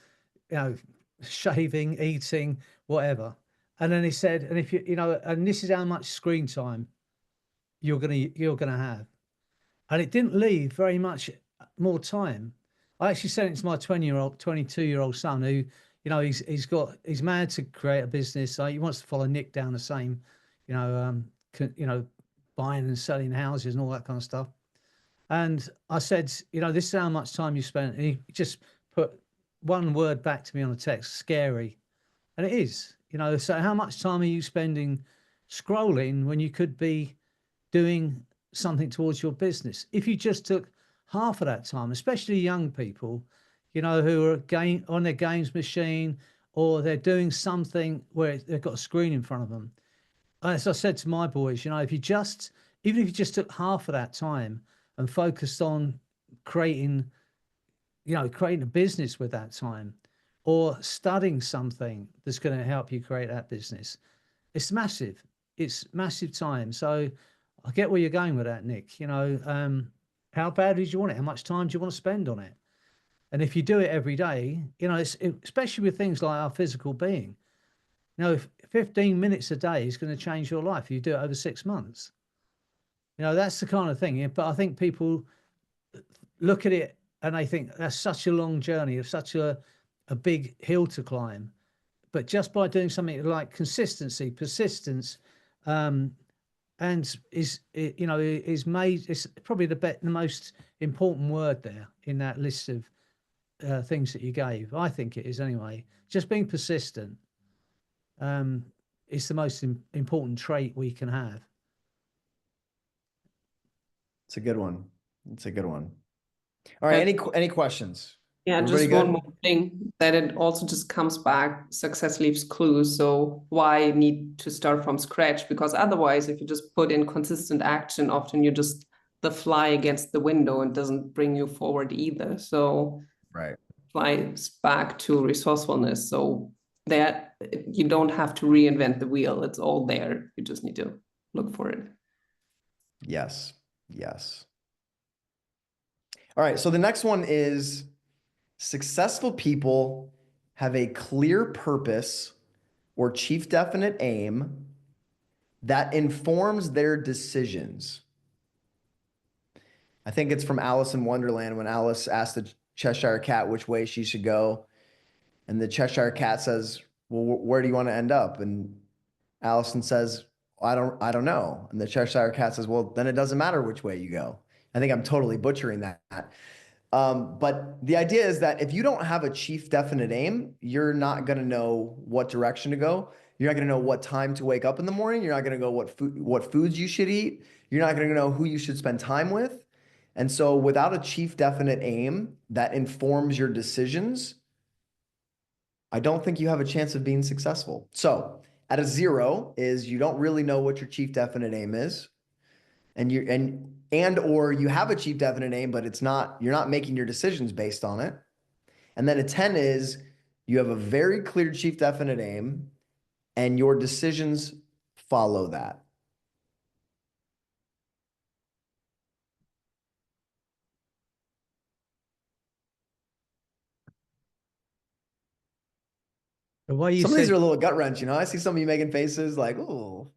you know, shaving, eating, whatever. And then he said, and if you know, and this is how much screen time you're gonna have. And it didn't leave very much more time. I actually sent it to my 20-year-old, 22-year-old son who, you know, he's mad to create a business. So he wants to follow Nick down the same, you know, buying and selling houses and all that kind of stuff. And I said, you know, this is how much time you spent. And he just put one word back to me on a text, scary. And it is, you know, so how much time are you spending scrolling when you could be doing something towards your business? If you just took half of that time, especially young people, you know, who are on their games machine or they're doing something where they've got a screen in front of them. As I said to my boys, you know, even if you just took half of that time and focused on creating, you know, creating a business with that time or studying something that's going to help you create that business, it's massive. It's massive time. So I get where you're going with that, Nick. You know, how badly do you want it? How much time do you want to spend on it? And if you do it every day, you know, especially with things like our physical being, you know, if 15 minutes a day is going to change your life. You do it over 6 months. You know, that's the kind of thing. Yeah? But I think people look at it and they think that's such a long journey, it's such a big hill to climb. But just by doing something like consistency, persistence, and you know, is made, it's probably the most important word there in that list of things that you gave. I think it is anyway. Just being persistent. it's the most important trait we can have. It's a good one. It's a good one. All right. Any questions? Yeah, Everybody just good? one more thing that it also just comes back, success leaves clues. So why need to start from scratch? Because otherwise, if you just put in consistent action, often you just the fly against the window and doesn't bring you forward either. So Right. flies back to resourcefulness. So that you don't have to reinvent the wheel. It's all there. You just need to look for it. Yes. Yes. All right. So the next one is successful people have a clear purpose or chief definite aim that informs their decisions. I think it's from Alice in Wonderland when Alice asked the Cheshire Cat which way she should go. And the Cheshire Cat says, well, where do you want to end up? And Allison says, I don't know. And the Cheshire Cat says, well, then it doesn't matter which way you go. I think I'm totally butchering that. But the idea is that if you don't have a chief definite aim, you're not going to know what direction to go. You're not going to know what time to wake up in the morning. You're not going to know what foods you should eat. You're not going to know who you should spend time with. And so without a chief definite aim that informs your decisions, I don't think you have a chance of being successful. So at a 0 is you don't really know what your chief definite aim is. And or you have a chief definite aim, but you're not making your decisions based on it. And then a 10 is you have a very clear chief definite aim and your decisions follow that. The way you Some of these said, are a little gut wrench, you know. I see some of you making faces like, oh,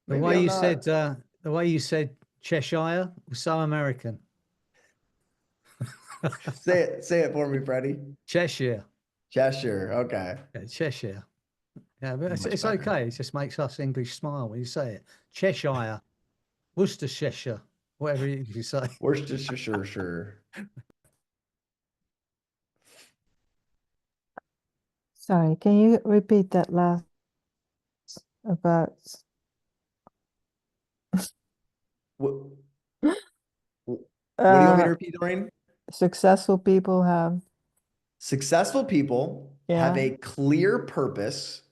the way you said, the way you said Cheshire was so American. say it for me, Freddie. Cheshire. Cheshire. Okay. Yeah, Cheshire. Yeah, but it's better. okay. It just makes us English smile when you say it. Cheshire, Worcestershire, whatever you say. Worcestershire, sure. Sorry, can you repeat that last about What do you want me to repeat, Doreen? successful people have Successful people have Yeah. a clear purpose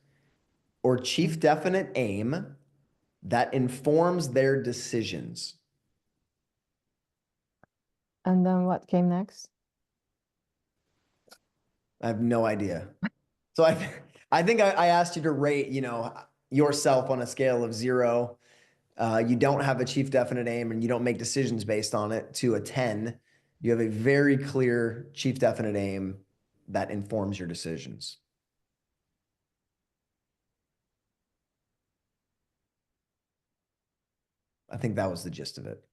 or chief definite aim that informs their decisions. and then what came next? I have no idea. So I think I asked you to rate, yourself on a scale of 0. You don't have a chief definite aim and you don't make decisions based on it, to a 10. You have a very clear chief definite aim that informs your decisions. I think that was the gist of it.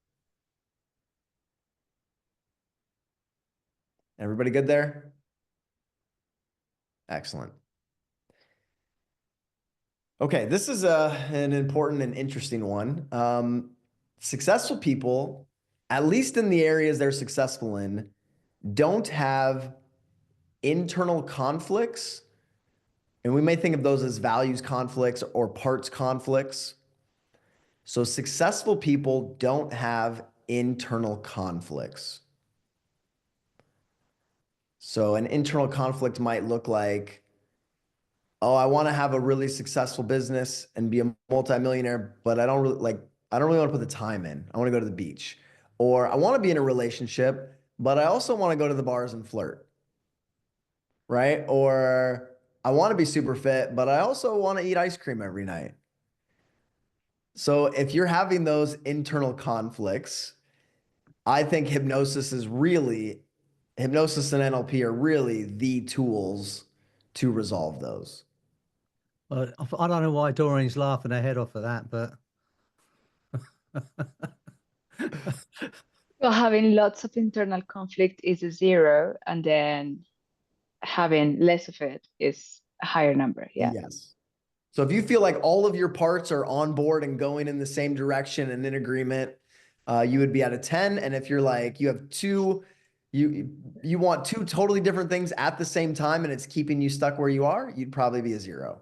Everybody good there? Excellent. Okay, this is an important and interesting one. Successful people, at least in the areas they're successful in, don't have internal conflicts. And we may think of those as values conflicts or parts conflicts. So successful people don't have internal conflicts. So an internal conflict might look like, oh, I want to have a really successful business and be a multimillionaire, but I don't really want to put the time in. I want to go to the beach. Or I want to be in a relationship, but I also want to go to the bars and flirt. Right? Or I want to be super fit, but I also want to eat ice cream every night. So if you're having those internal conflicts, I think hypnosis and NLP are really the tools to resolve those. Well, I don't know why Doreen's laughing her head off at that, but Well, having lots of internal conflict is a 0, and then having less of it is a higher number. Yeah. Yes. So if you feel like all of your parts are on board and going in the same direction and in agreement, you would be at a 10. And if you're like, you have you want 2 totally different things at the same time and it's keeping you stuck where you are, you'd probably be a 0.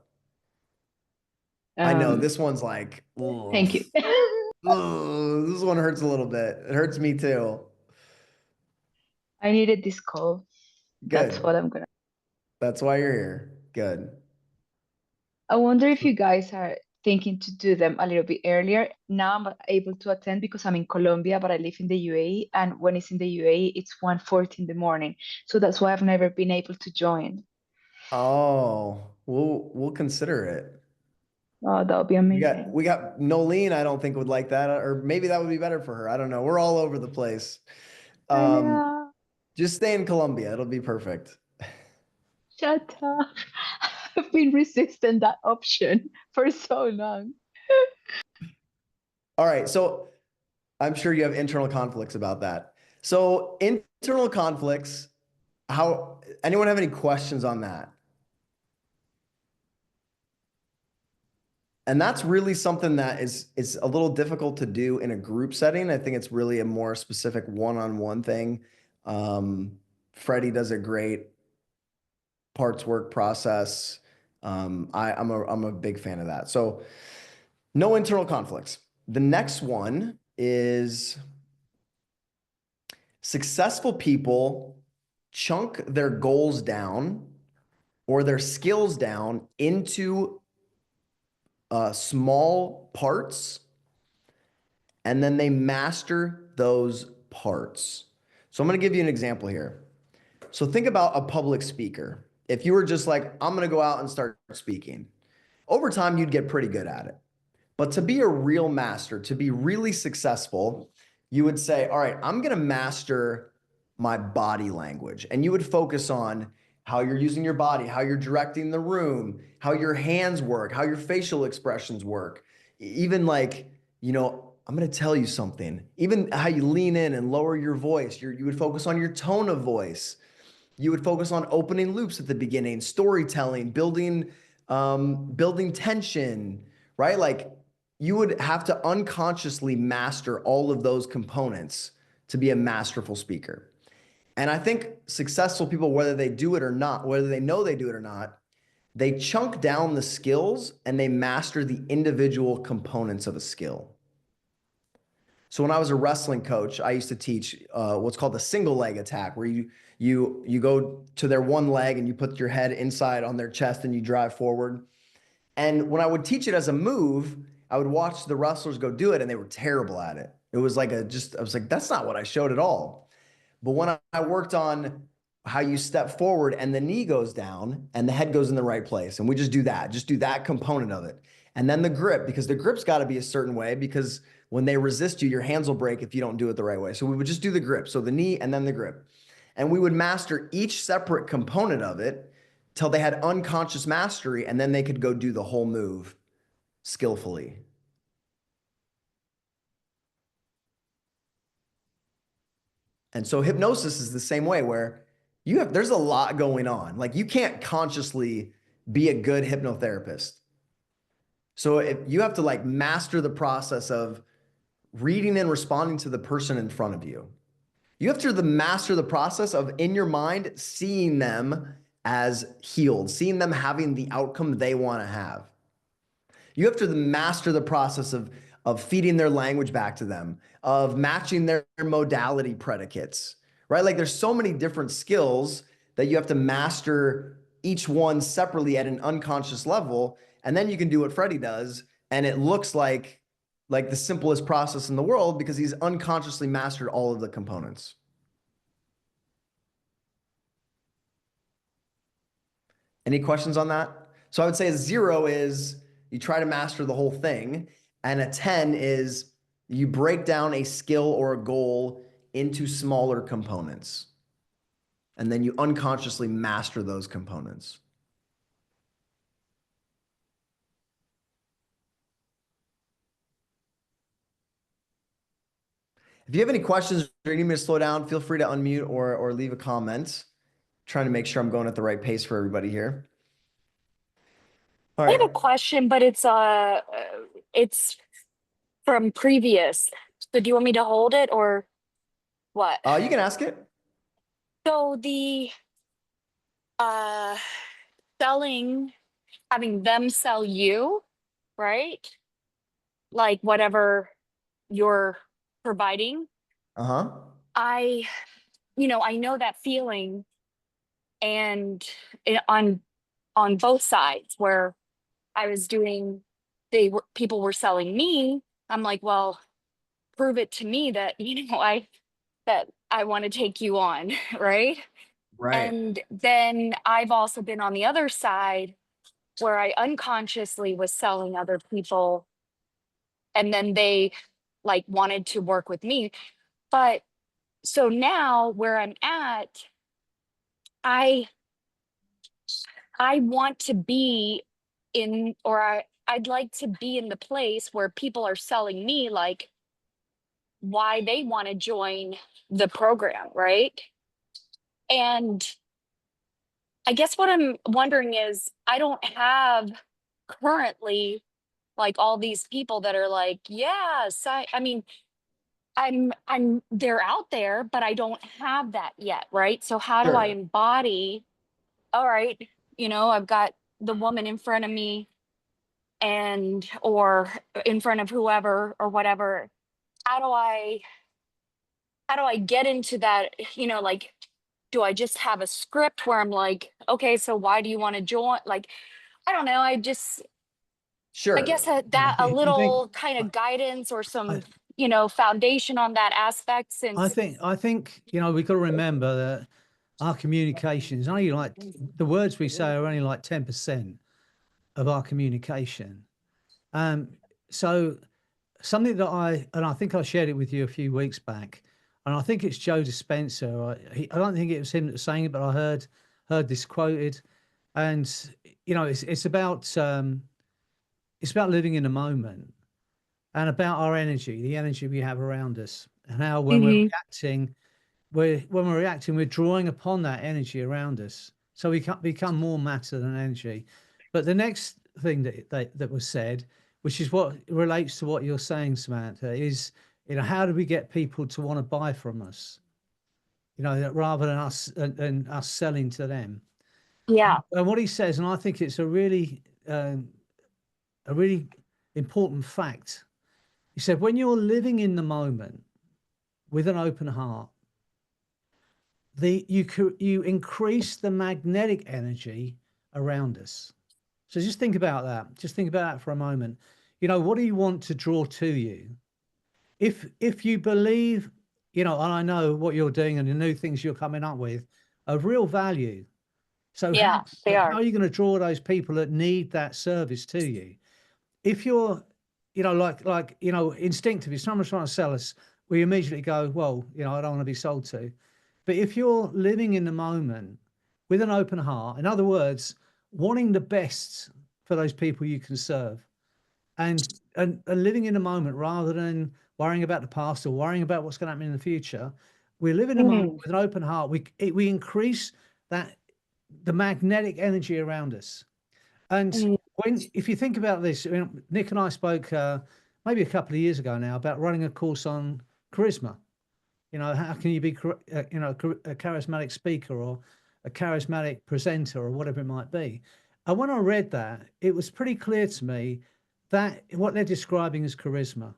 I know this one's like, Thank you. this one hurts a little bit. It hurts me too. I needed this call. That's Good. what I'm gonna. That's why you're here. Good. I wonder if you guys are thinking to do them a little bit earlier. Now I'm able to attend because I'm in Colombia, but I live in the UAE, and when it's in the UAE, it's 1:40 in the morning. So that's why I've never been able to join. Oh, we'll consider it. Oh, that would be amazing. We got Nolene, I don't think would like that, or maybe that would be better for her. I don't know. We're all over the place. I know. Just stay in Colombia. It'll be perfect. Shut up. I've been resisting that option for so long. All right. So I'm sure you have internal conflicts about that. So internal conflicts, anyone have any questions on that? And that's really something that is a little difficult to do in a group setting. I think it's really a more specific one-on-one thing. Freddie does a great parts work process. I'm a big fan of that. So no internal conflicts. The next one is successful people chunk their goals down or their skills down into small parts, and then they master those parts. So I'm going to give you an example here. So think about a public speaker. If you were just like, I'm going to go out and start speaking, over time, you'd get pretty good at it. But to be a real master, to be really successful, you would say, all right, I'm going to master my body language. And you would focus on how you're using your body, how you're directing the room, how your hands work, how your facial expressions work. Even like, I'm going to tell you something, even how you lean in and lower your voice. You would focus on your tone of voice. You would focus on opening loops at the beginning, storytelling, building tension, right? Like you would have to unconsciously master all of those components to be a masterful speaker. And I think successful people, whether they do it or not, whether they know they do it or not, they chunk down the skills and they master the individual components of a skill. So when I was a wrestling coach, I used to teach what's called the single leg attack, where you go to their one leg and you put your head inside on their chest and you drive forward. And when I would teach it as a move, I would watch the wrestlers go do it, and they were terrible at it. It was like I was like, that's not what I showed at all. But when I worked on how you step forward and the knee goes down and the head goes in the right place, and we just do that component of it. And then the grip, because the grip's got to be a certain way, because when they resist you, your hands will break if you don't do it the right way. So we would just do the grip. So the knee and then the grip. And we would master each separate component of it till they had unconscious mastery, and then they could go do the whole move skillfully. And so hypnosis is the same way, where there's a lot going on. Like you can't consciously be a good hypnotherapist. So if you have to like master the process of reading and responding to the person in front of you. You have to master the process of, in your mind, seeing them as healed, seeing them having the outcome they want to have. You have to master the process of feeding their language back to them, of matching their modality predicates, right? Like there's so many different skills that you have to master each one separately at an unconscious level. And then you can do what Freddie does, and it looks like the simplest process in the world because he's unconsciously mastered all of the components. Any questions on that? So I would say a 0 is you try to master the whole thing, and a 10 is you break down a skill or a goal into smaller components, and then you unconsciously master those components. If you have any questions or you need me to slow down, feel free to unmute or leave a comment. Trying to make sure I'm going at the right pace for everybody here. All I have a right. question, but it's from previous. So do you want me to hold it or what? You can ask it. So the selling, having them sell you, right? Like whatever you're providing. Uh-huh. I know that feeling, and on both sides where I was doing, people were selling me. I'm like, well, prove it to me that, that I want to take you on, right? Right. And then I've also been on the other side where I unconsciously was selling other people, and then they like wanted to work with me. But so now where I'm at, I want to be in, or I'd like to be in the place where people are selling me like why they want to join the program, right? And I guess what I'm wondering is I don't have currently like all these people that are like, yes, I mean, they're out there, but I don't have that yet, right? So how do I Sure. embody, all right, I've got the woman in front of me, and or in front of whoever or whatever. How do I get into that, like, do I just have a script where I'm like, okay, so why do you want to join? Like, I don't know. I guess Sure. that a I think little kind of guidance or some, I, foundation on that aspect, I since think we've got to remember that our communication is only like the words we say are only like 10% of our communication. Um, so something that I think I shared it with you a few weeks back, and I think it's Joe Dispenza. I don't think it was him that was saying it, but I heard this quoted, and it's about living in the moment and about our energy, the energy we have around us, and how when we're Mhm. reacting, we're drawing upon that energy around us, so we can become more matter than energy. But the next thing that was said, which is what relates to what you're saying, Samantha, is how do we get people to want to buy from us? Rather than us and us selling to them. Yeah. And what he says, and I think it's a really important fact. He said, when you're living in the moment with an open heart, you increase the magnetic energy around us. So just think about that. Just think about that for a moment. What do you want to draw to you? If you believe, and I know what you're doing and the new things you're coming up with are real value. So Yeah, they how are. are you going to draw those people that need that service to you? If you're, instinctively, if someone's trying to sell us, we immediately go, well, I don't want to be sold to. But if you're living in the moment with an open heart, in other words, wanting the best for those people you can serve, and living in the moment rather than worrying about the past or worrying about what's going to happen in the future, we live in the moment Mhm. with an open heart. We increase the magnetic energy around us. And Mhm. if you think about this, Nick and I spoke maybe a couple of years ago now about running a course on charisma. How can you be, a charismatic speaker or a charismatic presenter or whatever it might be? And when I read that, it was pretty clear to me that what they're describing as charisma.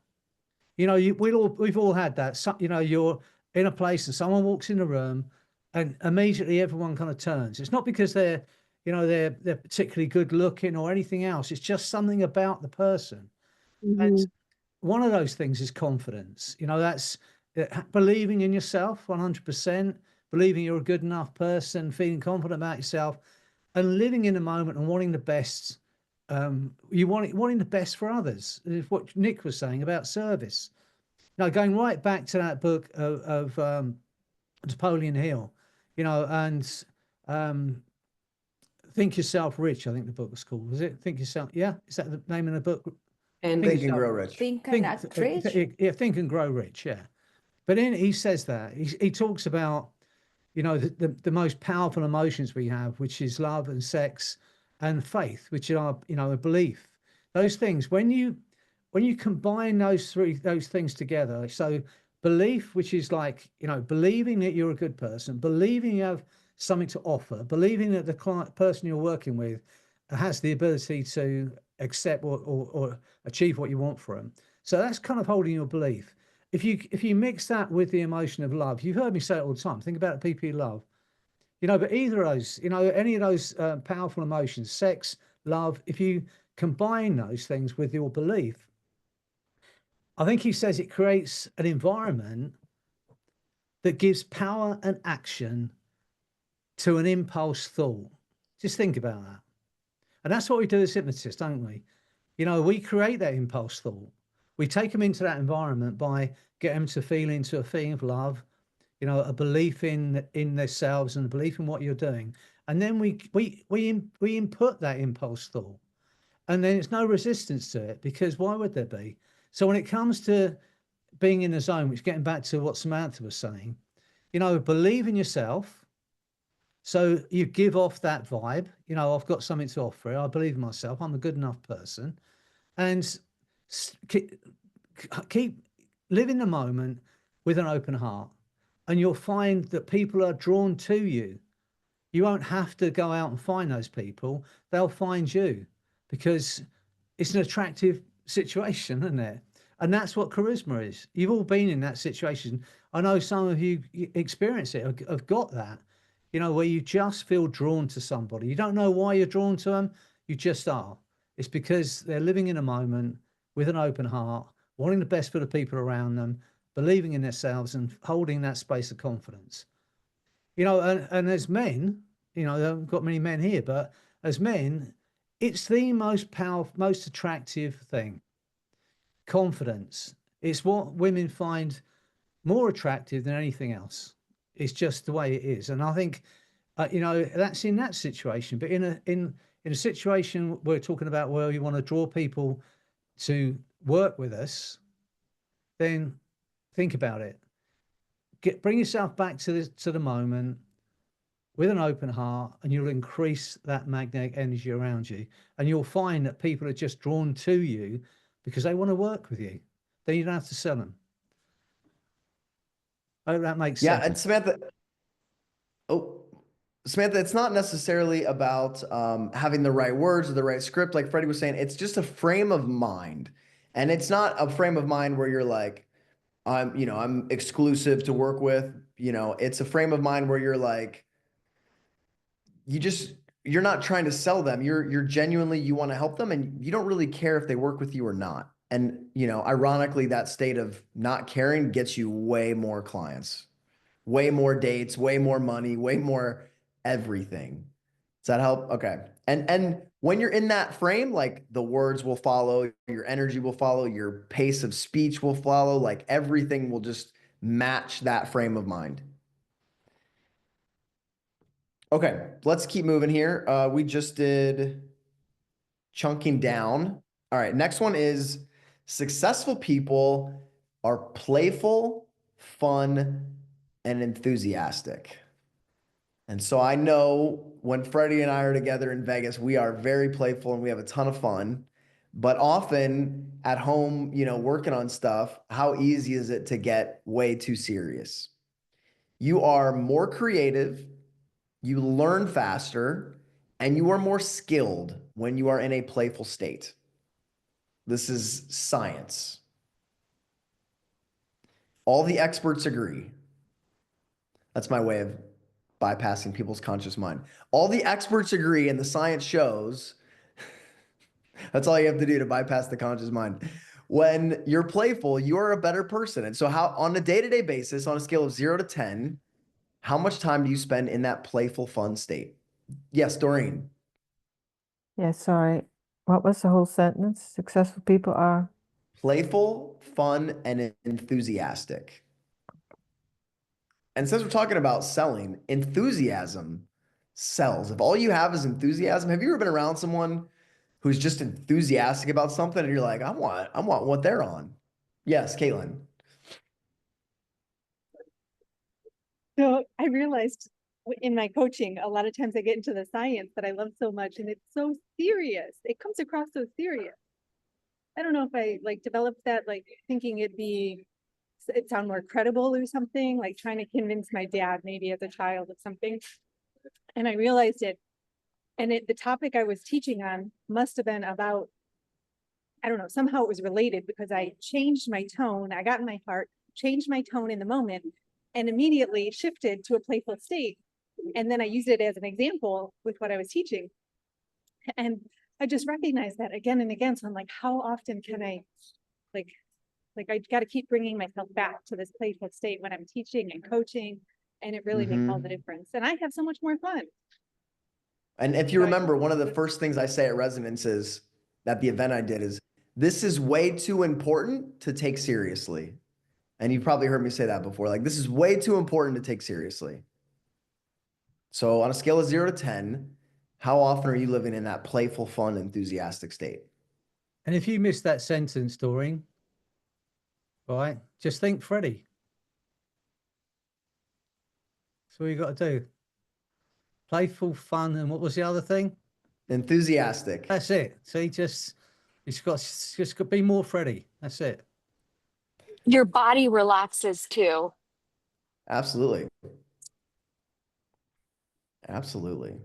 We've all had that. You're in a place and someone walks in the room, and immediately everyone kind of turns. It's not because they're particularly good looking or anything else. It's just something about the person. And Mhm. one of those things is confidence. That's believing in yourself 100%, believing you're a good enough person, feeling confident about yourself, and living in the moment and wanting the best. Wanting the best for others. Is what Nick was saying about service. Now, going right back to that book of Napoleon Hill, and um, Think Yourself Rich. I think the book was called. Was it Think Yourself? Yeah, is that the name of the book? And Think Think and Yourself. Grow Rich. Think and Think, Act Rich. yeah, Think and Grow Rich. Yeah, but in he says that he talks about the most powerful emotions we have, which is love and sex and faith, which are a belief. Those things when you combine those things together, so belief, which is like believing that you're a good person, believing you have something to offer, believing that the person you're working with has the ability to accept or achieve what you want for them. So that's kind of holding your belief. If you mix that with the emotion of love, you've heard me say it all the time. Think about the people you love. You know, but either of those, you know, any of those powerful emotions, sex, love, if you combine those things with your belief, I think he says it creates an environment that gives power and action to an impulse thought. Just think about that. And that's what we do as hypnotists, don't we? You know, we create that impulse thought. We take them into that environment by getting them to feel into a feeling of love, you know, a belief in themselves and a belief in what you're doing. And then we input that impulse thought. And then it's no resistance to it, because why would there be? So when it comes to being in the zone, which getting back to what Samantha was saying, you know, believe in yourself. So you give off that vibe, you know, I've got something to offer. I believe in myself. I'm a good enough person. And keep living the moment with an open heart. And you'll find that people are drawn to you. You won't have to go out and find those people. They'll find you, because it's an attractive situation, isn't it? And that's what charisma is. You've all been in that situation. I know some of you experience it, have got that, you know, where you just feel drawn to somebody. You don't know why you're drawn to them. You just are. It's because they're living in a moment with an open heart, wanting the best for the people around them, believing in themselves and holding that space of confidence. You know, and as men, you know, I haven't got many men here, but as men, it's the most powerful, most attractive thing. Confidence. It's what women find more attractive than anything else. It's just the way it is. And I think, you know, that's in that situation. But in a situation we're talking about where you want to draw people to work with us, then think about it. Bring yourself back to the moment with an open heart, and you'll increase that magnetic energy around you. And you'll find that people are just drawn to you because they want to work with you. Then you don't have to sell them. I hope that makes sense. Yeah, and Samantha, it's not necessarily about having the right words or the right script, like Freddie was saying. It's just a frame of mind. And it's not a frame of mind where you're like, I'm exclusive to work with. You know, it's a frame of mind where you're like, you're not trying to sell them. You're genuinely, you want to help them, and you don't really care if they work with you or not. And, you know, ironically, that state of not caring gets you way more clients, way more dates, way more money, way more everything. Does that help? Okay. And when you're in that frame, like the words will follow, your energy will follow, your pace of speech will follow, like everything will just match that frame of mind. Okay, let's keep moving here. We just did chunking down. All right, next one is successful people are playful, fun, and enthusiastic. And so I know when Freddie and I are together in Vegas, we are very playful and we have a ton of fun. But often at home, you know, working on stuff, how easy is it to get way too serious? You are more creative, you learn faster, and you are more skilled when you are in a playful state. This is science. All the experts agree. That's my way of bypassing people's conscious mind. All the experts agree, and the science shows that's all you have to do to bypass the conscious mind. When you're playful, you're a better person. And so, how on a day-to-day basis, on a scale of 0 to 10, how much time do you spend in that playful, fun state? Yes, Doreen. Yeah, sorry. What was the whole sentence? Successful people are. Playful, fun, and enthusiastic. And since we're talking about selling, enthusiasm sells. If all you have is enthusiasm, have you ever been around someone who's just enthusiastic about something and you're like, I want what they're on? Yes, Caitlin. So I realized in my coaching, a lot of times I get into the science that I love so much, and it's so serious. It comes across so serious. I don't know if I like developed that, like thinking it'd sound more credible or something, like trying to convince my dad maybe as a child of something. And I realized it. And the topic I was teaching on must have been about I don't know, somehow it was related because I changed my tone. I got in my heart, changed my tone in the moment, and immediately shifted to a playful state. And then I used it as an example with what I was teaching. And I just recognized that again and again. So I'm like, how often can I, like I got to keep bringing myself back to this playful state when I'm teaching and coaching, and it really makes all the difference. And I have so much more fun. And if you remember, one of the first things I say at Resonance is that the event I did is, this is way too important to take seriously. And you've probably heard me say that before. Like, this is way too important to take seriously. So on a scale of 0 to 10, how often are you living in that playful, fun, enthusiastic state? And if you missed that sentence, Doreen, right, just think Freddie. That's all you got to do. Playful, fun, and what was the other thing? Enthusiastic. That's it. See, it's got to be more Freddie. That's it. Your body relaxes too. Absolutely. Absolutely.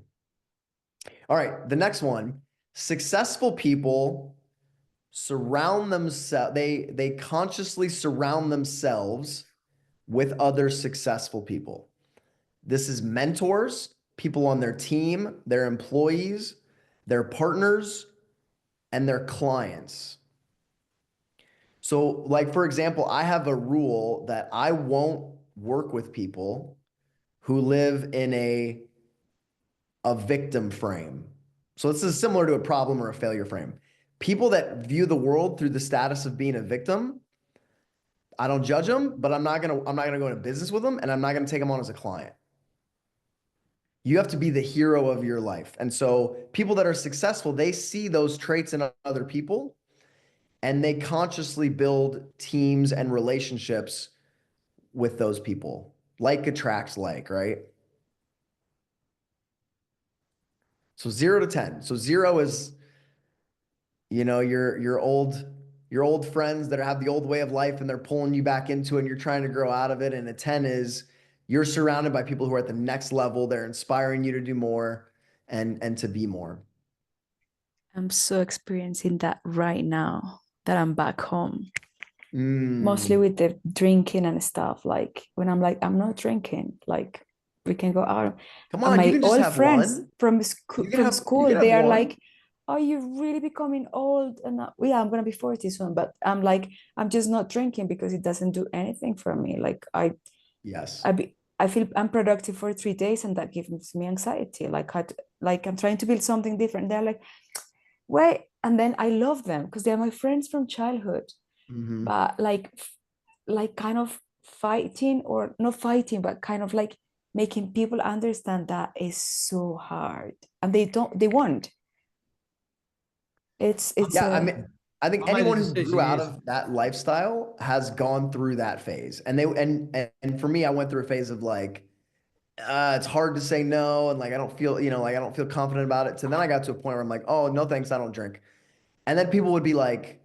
All right, the next one. Successful people surround themselves, they consciously surround themselves with other successful people. This is mentors, people on their team, their employees, their partners, and their clients. So, like, for example, I have a rule that I won't work with people who live in a victim frame. So this is similar to a problem or a failure frame. People that view the world through the status of being a victim, I don't judge them, but I'm not gonna go into business with them, and I'm not gonna take them on as a client. You have to be the hero of your life. And so people that are successful, they see those traits in other people, and they consciously build teams and relationships with those people. Like attracts like, right? So 0 to 10. So 0 is, you know, your old friends that have the old way of life and they're pulling you back into it and you're trying to grow out of it. And a 10 is you're surrounded by people who are at the next level. They're inspiring you to do more and to be more. I'm so experiencing that right now that I'm back home. Mostly with the drinking and stuff. Like when I'm like, I'm not drinking, like we can go out. Come on, my you can just old have friends one. from You can have school, they one. are like, are you really becoming old? And yeah, I'm gonna be 40 soon, but I'm like, I'm just not drinking because it doesn't do anything for me. Like I feel unproductive for 3 days, and that gives me anxiety. Like I'm trying to build something different. They're like, wait, and then I love them because they're my friends from childhood. But like kind of fighting, or not fighting, but kind of like making people understand that is so hard, and they won't. It's yeah. I mean, I think anyone who grew out of that lifestyle has gone through that phase. And and for me, I went through a phase of like, it's hard to say no, and like I don't feel, like I don't feel confident about it. So then I got to a point where I'm like, oh no, thanks, I don't drink. And then people would be like,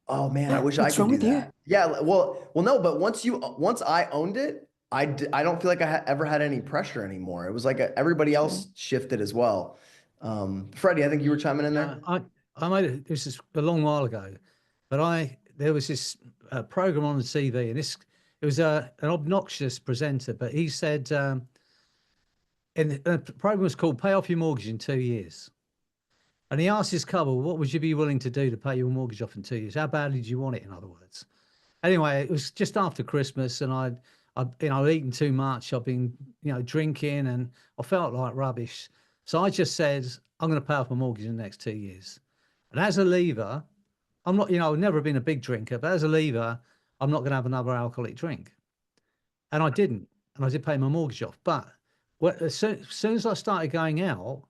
oh man, I wish I could do that. Yeah, well, no, but once I owned it, I don't feel like I ever had any pressure anymore. It was like everybody else shifted as well. Freddie, I think you were chiming in there. I made it. This is a long while ago, but there was this program on the TV, and it was an obnoxious presenter, but he said, and the program was called "Pay Off Your Mortgage in 2 years." And he asked his couple, what would you be willing to do to pay your mortgage off in 2 years? How badly did you want it, in other words? Anyway, it was just after Christmas, and I'd eaten too much. I've been, drinking, and I felt like rubbish. So I just said, I'm going to pay off my mortgage in the next 2 years. And as a leaver, I'm not, I've never been a big drinker, but as a leaver, I'm not going to have another alcoholic drink. And I didn't. And I did pay my mortgage off. But as soon as I started going out,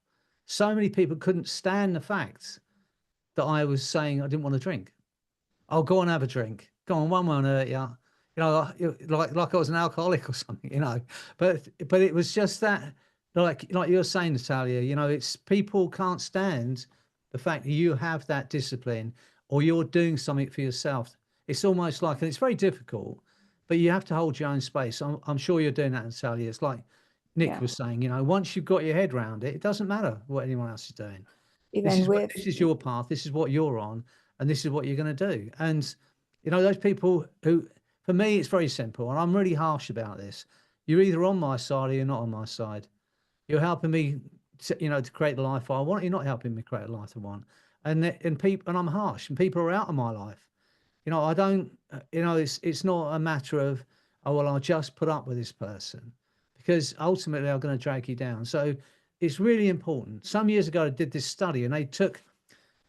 so many people couldn't stand the fact that I was saying I didn't want to drink. I'll go and have a drink. Go on, one won't hurt you. Like I was an alcoholic or something, But it was just that, like you're saying, Natalia, it's people can't stand the fact that you have that discipline or you're doing something for yourself. It's almost like, and it's very difficult, but you have to hold your own space. I'm sure you're doing that, Natalia. It's like Nick was saying, once you've got your head around it, it doesn't matter what anyone else is doing. This is your path. This is what you're on. and this is what you're going to do. And, you know, those people who, for me, it's very simple, and I'm really harsh about this. You're either on my side or you're not on my side. You're helping me, you know, to create the life I want. You're not helping me create the life I want. And people, and I'm harsh, and people are out of my life. You know, I don't, you know, it's not a matter of, oh, well, I'll just put up with this person, because ultimately I'm going to drag you down. So it's really important. Some years ago, I did this study, and they took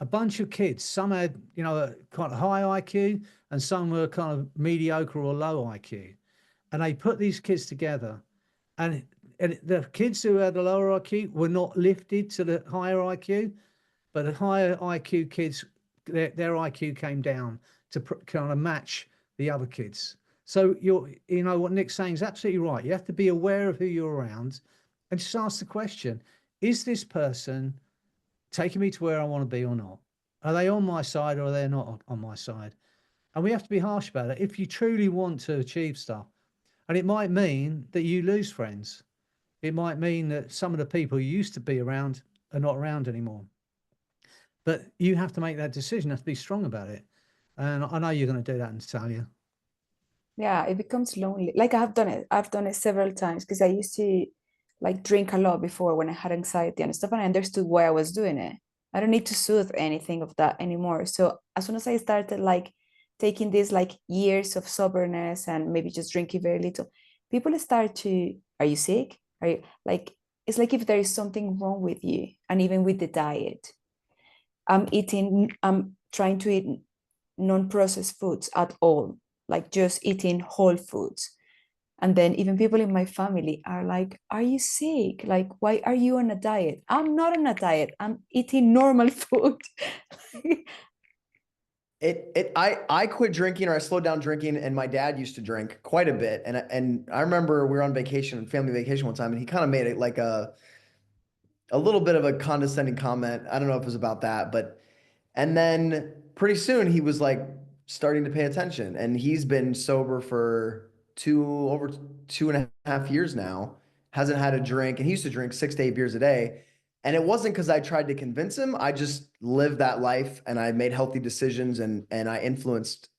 a bunch of kids. Some had, you know, a kind of high IQ, and some were kind of mediocre or low IQ. And they put these kids together, and the kids who had the lower IQ were not lifted to the higher IQ, but the higher IQ kids, their IQ came down to kind of match the other kids. So you know what Nick's saying is absolutely right. You have to be aware of who you're around, and just ask the question: is this person taking me to where I want to be or not? Are they on my side or are they not on my side? And we have to be harsh about it if you truly want to achieve stuff. And it might mean that you lose friends. It might mean that some of the people you used to be around are not around anymore. But you have to make that decision. You have to be strong about it. And I know you're going to do that, Natalia. Yeah, it becomes lonely. Like I've done it. I've done it several times because I used to like drink a lot before when I had anxiety and stuff, and I understood why I was doing it. I don't need to soothe anything of that anymore. So as soon as I started like taking these like years of soberness and maybe just drinking very little, people start to, are you sick? Are you like, it's like if there is something wrong with you, and even with the diet. I'm trying to eat non-processed foods at all, like just eating whole foods. And then even people in my family are like, are you sick? Like, why are you on a diet? I'm not on a diet. I'm eating normal food. I quit drinking, or I slowed down drinking, and my dad used to drink quite a bit. And I remember we were on vacation, family vacation one time, and he kind of made it like a little bit of a condescending comment. I don't know if it was about that, but and then pretty soon he was like starting to pay attention, and he's been sober for over 2.5 years now, hasn't had a drink, and he used to drink 6 to 8 beers a day. And it wasn't because I tried to convince him. I just lived that life, and I made healthy decisions, and I influenced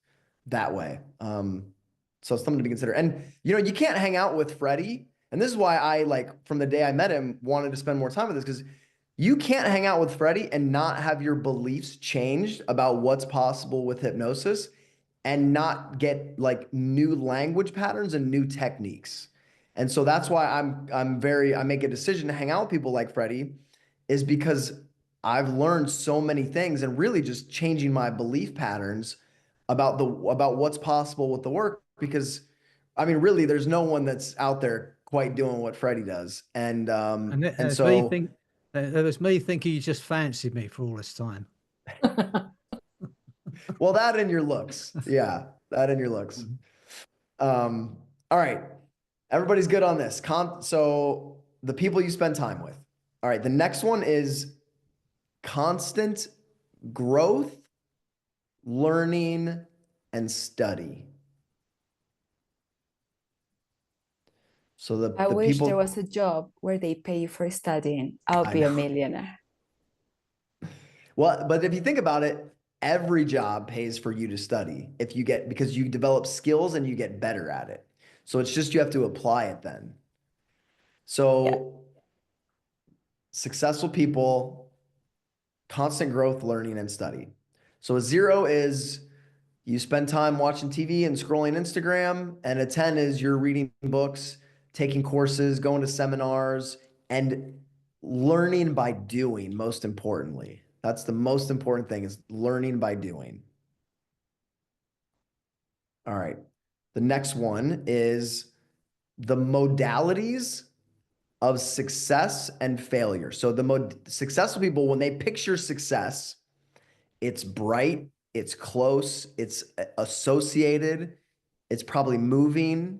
that way. So it's something to be considered. And you know, you can't hang out with Freddie. And this is why I, like, from the day I met him, wanted to spend more time with this, because you can't hang out with Freddie and not have your beliefs changed about what's possible with hypnosis, and not get like new language patterns and new techniques. And so that's why I make a decision to hang out with people like Freddie, is because I've learned so many things, and really just changing my belief patterns about what's possible with the work. Because I mean, really, there's no one that's out there quite doing what Freddie does. And so it was me thinking you just fancied me for all this time. well, that and your looks. Yeah, that and your looks. All right. Everybody's good on this. So the people you spend time with. All right. The next one is constant growth, learning, and study. So I the wish people, there was a job where they pay you for studying. I'll be a millionaire. well, but if you think about it, every job pays for you to study because you develop skills and you get better at it. So it's just, you have to apply it then. So successful people, constant growth, learning, and study. So a 0 is you spend time watching TV and scrolling Instagram, and a 10 is you're reading books, taking courses, going to seminars, and learning by doing, most importantly. That's the most important thing, is learning by doing. All right. The next one is the modalities of success and failure. So the successful people, when they picture success, it's bright, it's close, it's associated, it's probably moving,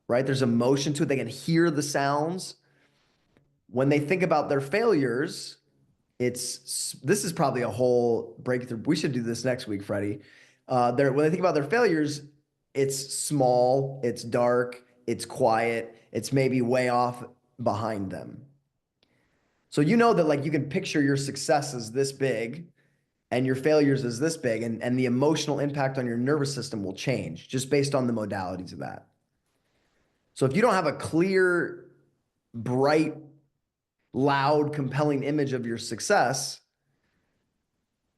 right? There's emotion to it. They can hear the sounds. When they think about their failures, this is probably a whole breakthrough. We should do this next week, Freddie. When they think about their failures, it's small, it's dark, it's quiet, it's maybe way off behind them. So you know that, like, you can picture your success as this big, and your failures is this big, and the emotional impact on your nervous system will change just based on the modalities of that. So if you don't have a clear, bright, loud, compelling image of your success,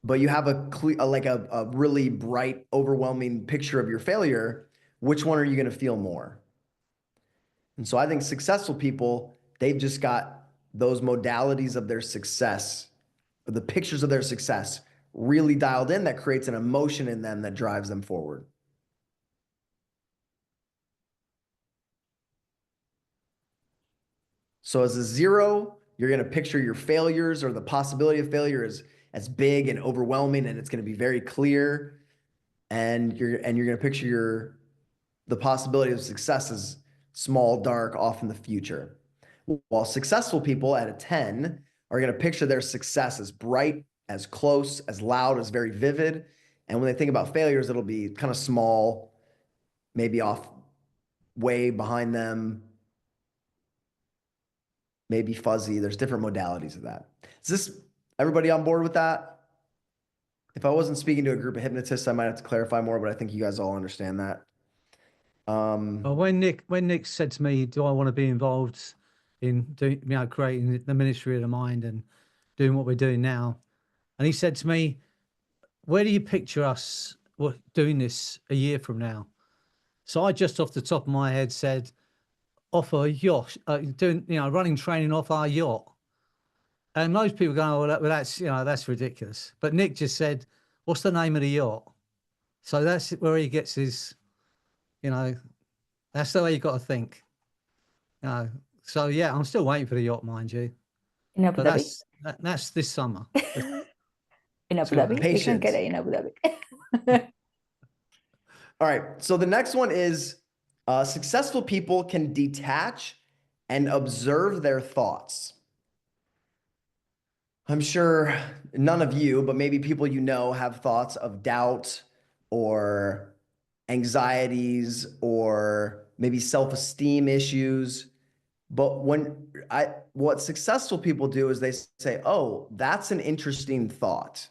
but you have a really bright, overwhelming picture of your failure, which one are you going to feel more? And so I think successful people, they've just got those modalities of their success, the pictures of their success really dialed in, that creates an emotion in them that drives them forward. So as a 0, you're going to picture your failures or the possibility of failure as big and overwhelming, and it's going to be very clear. And you're going to picture the possibility of success as small, dark, off in the future. While successful people at a 10 are going to picture their success as bright, as close, as loud, as very vivid. And when they think about failures, it'll be kind of small, maybe off way behind them, maybe fuzzy. There's different modalities of that. Is this everybody on board with that? If I wasn't speaking to a group of hypnotists, I might have to clarify more, but I think you guys all understand that. Well, when Nick said to me, do I want to be involved in doing, creating the Ministry of the Mind and doing what we're doing now? And he said to me, where do you picture us doing this a year from now? So I just off the top of my head said, off a yacht, doing, running training off our yacht. And most people go, oh, well, that's ridiculous. But Nick just said, what's the name of the yacht? So that's where he gets his, that's the way you got to think. So yeah, I'm still waiting for the yacht, mind you. In Abu Dhabi? That's this summer. In Abu Dhabi? We can get it in Abu Dhabi. All right. So the next one is successful people can detach and observe their thoughts. I'm sure none of you, but maybe people you know, have thoughts of doubt or anxieties or maybe self-esteem issues. But what successful people do is they say, oh, that's an interesting thought.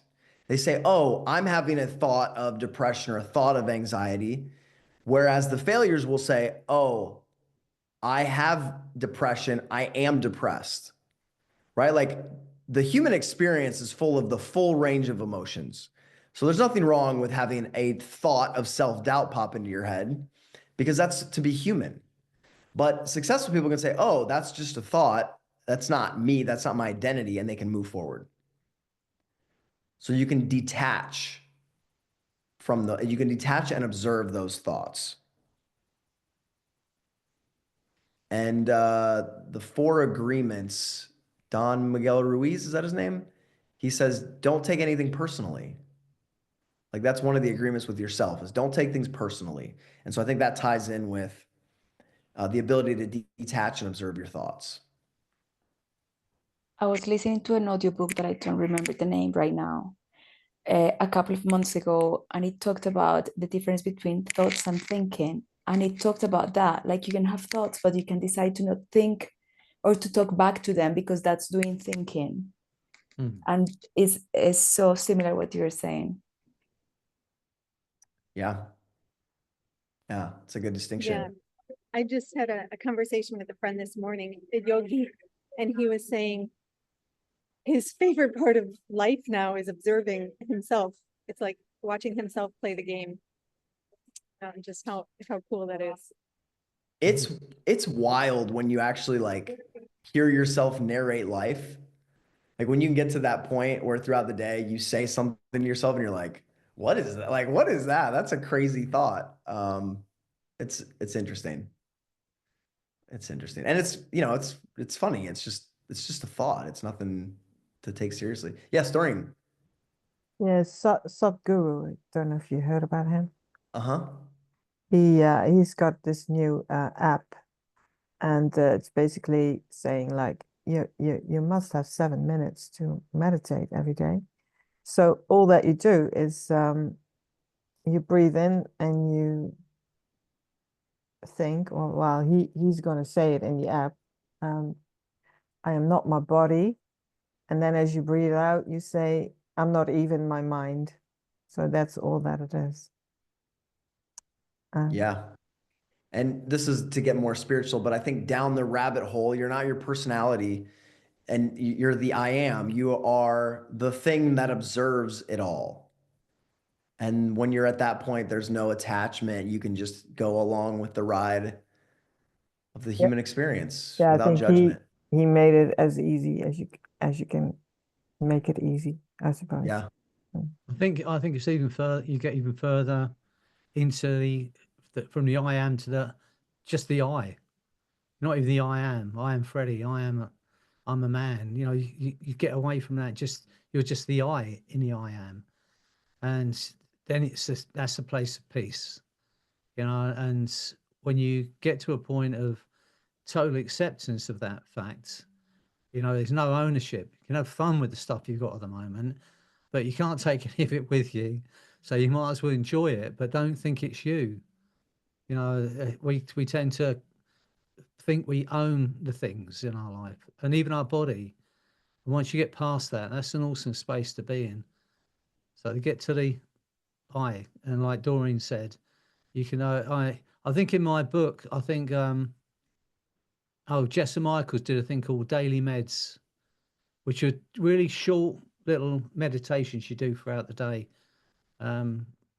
They say, oh, I'm having a thought of depression or a thought of anxiety. Whereas the failures will say, oh, I have depression. I am depressed, right? Like the human experience is full of the full range of emotions. So there's nothing wrong with having a thought of self-doubt pop into your head, because that's to be human. But successful people can say, oh, that's just a thought. That's not me. That's not my identity. And they can move forward. So you can detach you can detach and observe those thoughts. And the 4 agreements, Don Miguel Ruiz, is that his name? He says, don't take anything personally. Like that's one of the agreements with yourself, is don't take things personally. And so I think that ties in with the ability to detach and observe your thoughts. I was listening to an audiobook that I don't remember the name right now, a couple of months ago, and it talked about the difference between thoughts and thinking. And it talked about that, like you can have thoughts, but you can decide to not think or to talk back to them, because that's doing thinking. And it's so similar what you're saying. Yeah. Yeah, it's a good distinction. Yeah. I just had a conversation with a friend this morning, a yogi, and he was saying his favorite part of life now is observing himself. It's like watching himself play the game. Just how cool that is. It's wild when you actually like hear yourself narrate life. Like when you can get to that point where throughout the day you say something to yourself and you're like, what is that? Like, what is that? That's a crazy thought. It's interesting. It's interesting. And it's funny. It's just a thought. It's nothing to take seriously. Yes, Doreen. Yes, Sadhguru. I don't know if you heard about him. Uh-huh. He's got this new app, and it's basically saying like you must have 7 minutes to meditate every day. So all that you do is you breathe in and you think, or well, he's going to say it in the app, I am not my body. And then as you breathe out, you say, I'm not even my mind. So that's all that it is. Yeah. And this is to get more spiritual, but I think down the rabbit hole, you're not your personality and you're the I am. You are the thing that observes it all. And when you're at that point, there's no attachment. You can just go along with the ride of the human experience Yeah, I without think judgment. he made it as easy as you can make it easy, I suppose. Yeah. I think it's even further. You get even further into from the I am to just the I, not even the I am. I am Freddie. I'm a man. You know, you get away from that. You're just the I in the I am, and then that's a place of peace. You know, and when you get to a point of total acceptance of that fact, you know, there's no ownership. You can have fun with the stuff you've got at the moment, but you can't take any of it with you. So you might as well enjoy it, but don't think it's you. You know, we tend to think we own the things in our life and even our body. And once you get past that, that's an awesome space to be in. So to get to the I, and like Doreen said, you can I think in my book, I think Jess and Michaels did a thing called Daily Meds, which are really short little meditations you do throughout the day.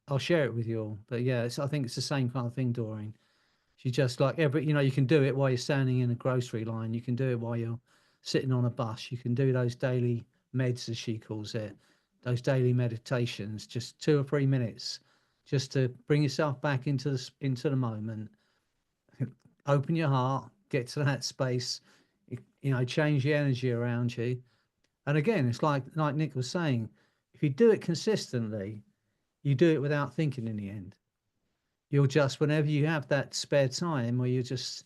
I'll share it with you all. But yeah, I think it's the same kind of thing, Doreen. You just like you can do it while you're standing in a grocery line. You can do it while you're sitting on a bus. You can do those daily meds, as she calls it, those daily meditations, just 2 or 3 minutes, just to bring yourself back into the moment. Open your heart, get to that space, change the energy around you. And again, it's like Nick was saying, if you do it consistently, you do it without thinking in the end. You'll just, whenever you have that spare time, or you just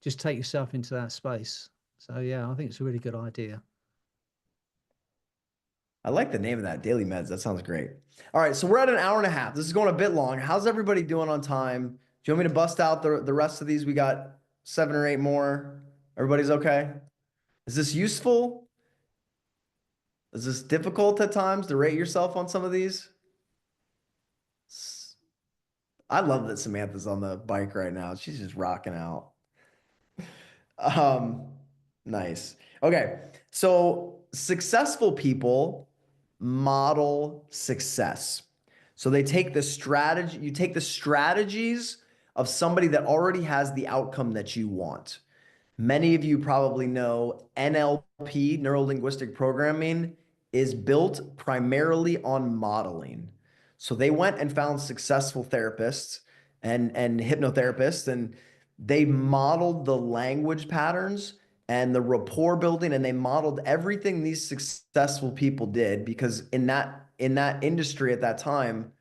take yourself into that space. So yeah, I think it's a really good idea. I like the name of that, Daily Meds. That sounds great. All right, so we're at an hour and a half. This is going a bit long. How's everybody doing on time? Do you want me to bust out the rest of these? We got 7 or 8 more. Everybody's okay? Is this useful? Is this difficult at times to rate yourself on some of these? I love that Samantha's on the bike right now. She's just rocking out. Nice. Okay. So successful people model success. So they take the strategy, you take the strategies of somebody that already has the outcome that you want. Many of you probably know NLP, neuro-linguistic programming, is built primarily on modeling. So they went and found successful therapists and hypnotherapists, and they modeled the language patterns and the rapport building, and they modeled everything these successful people did, because in that industry at that time,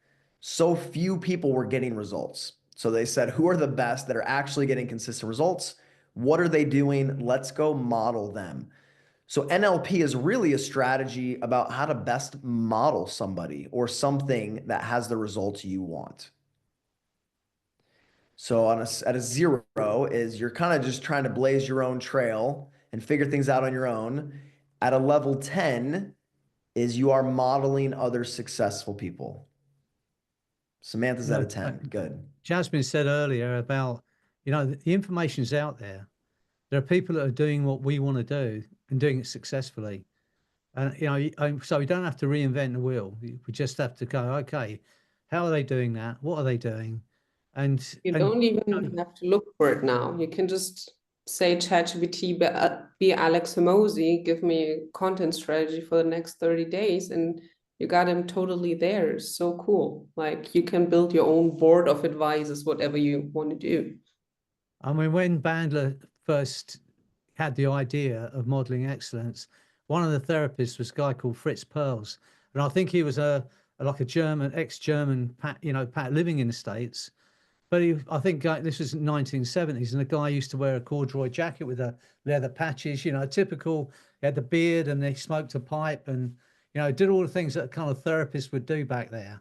so few people were getting results. So they said, who are the best that are actually getting consistent results? What are they doing? Let's go model them. So NLP is really a strategy about how to best model somebody or something that has the results you want. So at a 0 is you're kind of just trying to blaze your own trail and figure things out on your own. At a level 10 is you are modeling other successful people. Samantha's at a 10. Good. Jasmine said earlier about, the information's out there. There are people that are doing what we want to do and doing it successfully. And, so we don't have to reinvent the wheel. We just have to go, okay, how are they doing that? What are they doing? And you don't even have to look for it now. You can just say, ChatGPT, be Alex Hormozi, give me a content strategy for the next 30 days. And you got him totally there. It's so cool. Like you can build your own board of advisors, whatever you want to do. I mean, when Bandler first had the idea of modeling excellence, one of the therapists was a guy called Fritz Perls. And I think he was like a German, ex-German, living in the States. But I think this was 1970s, and the guy used to wear a corduroy jacket with the leather patches, typical. He had the beard and he smoked a pipe and, did all the things that a kind of therapist would do back there.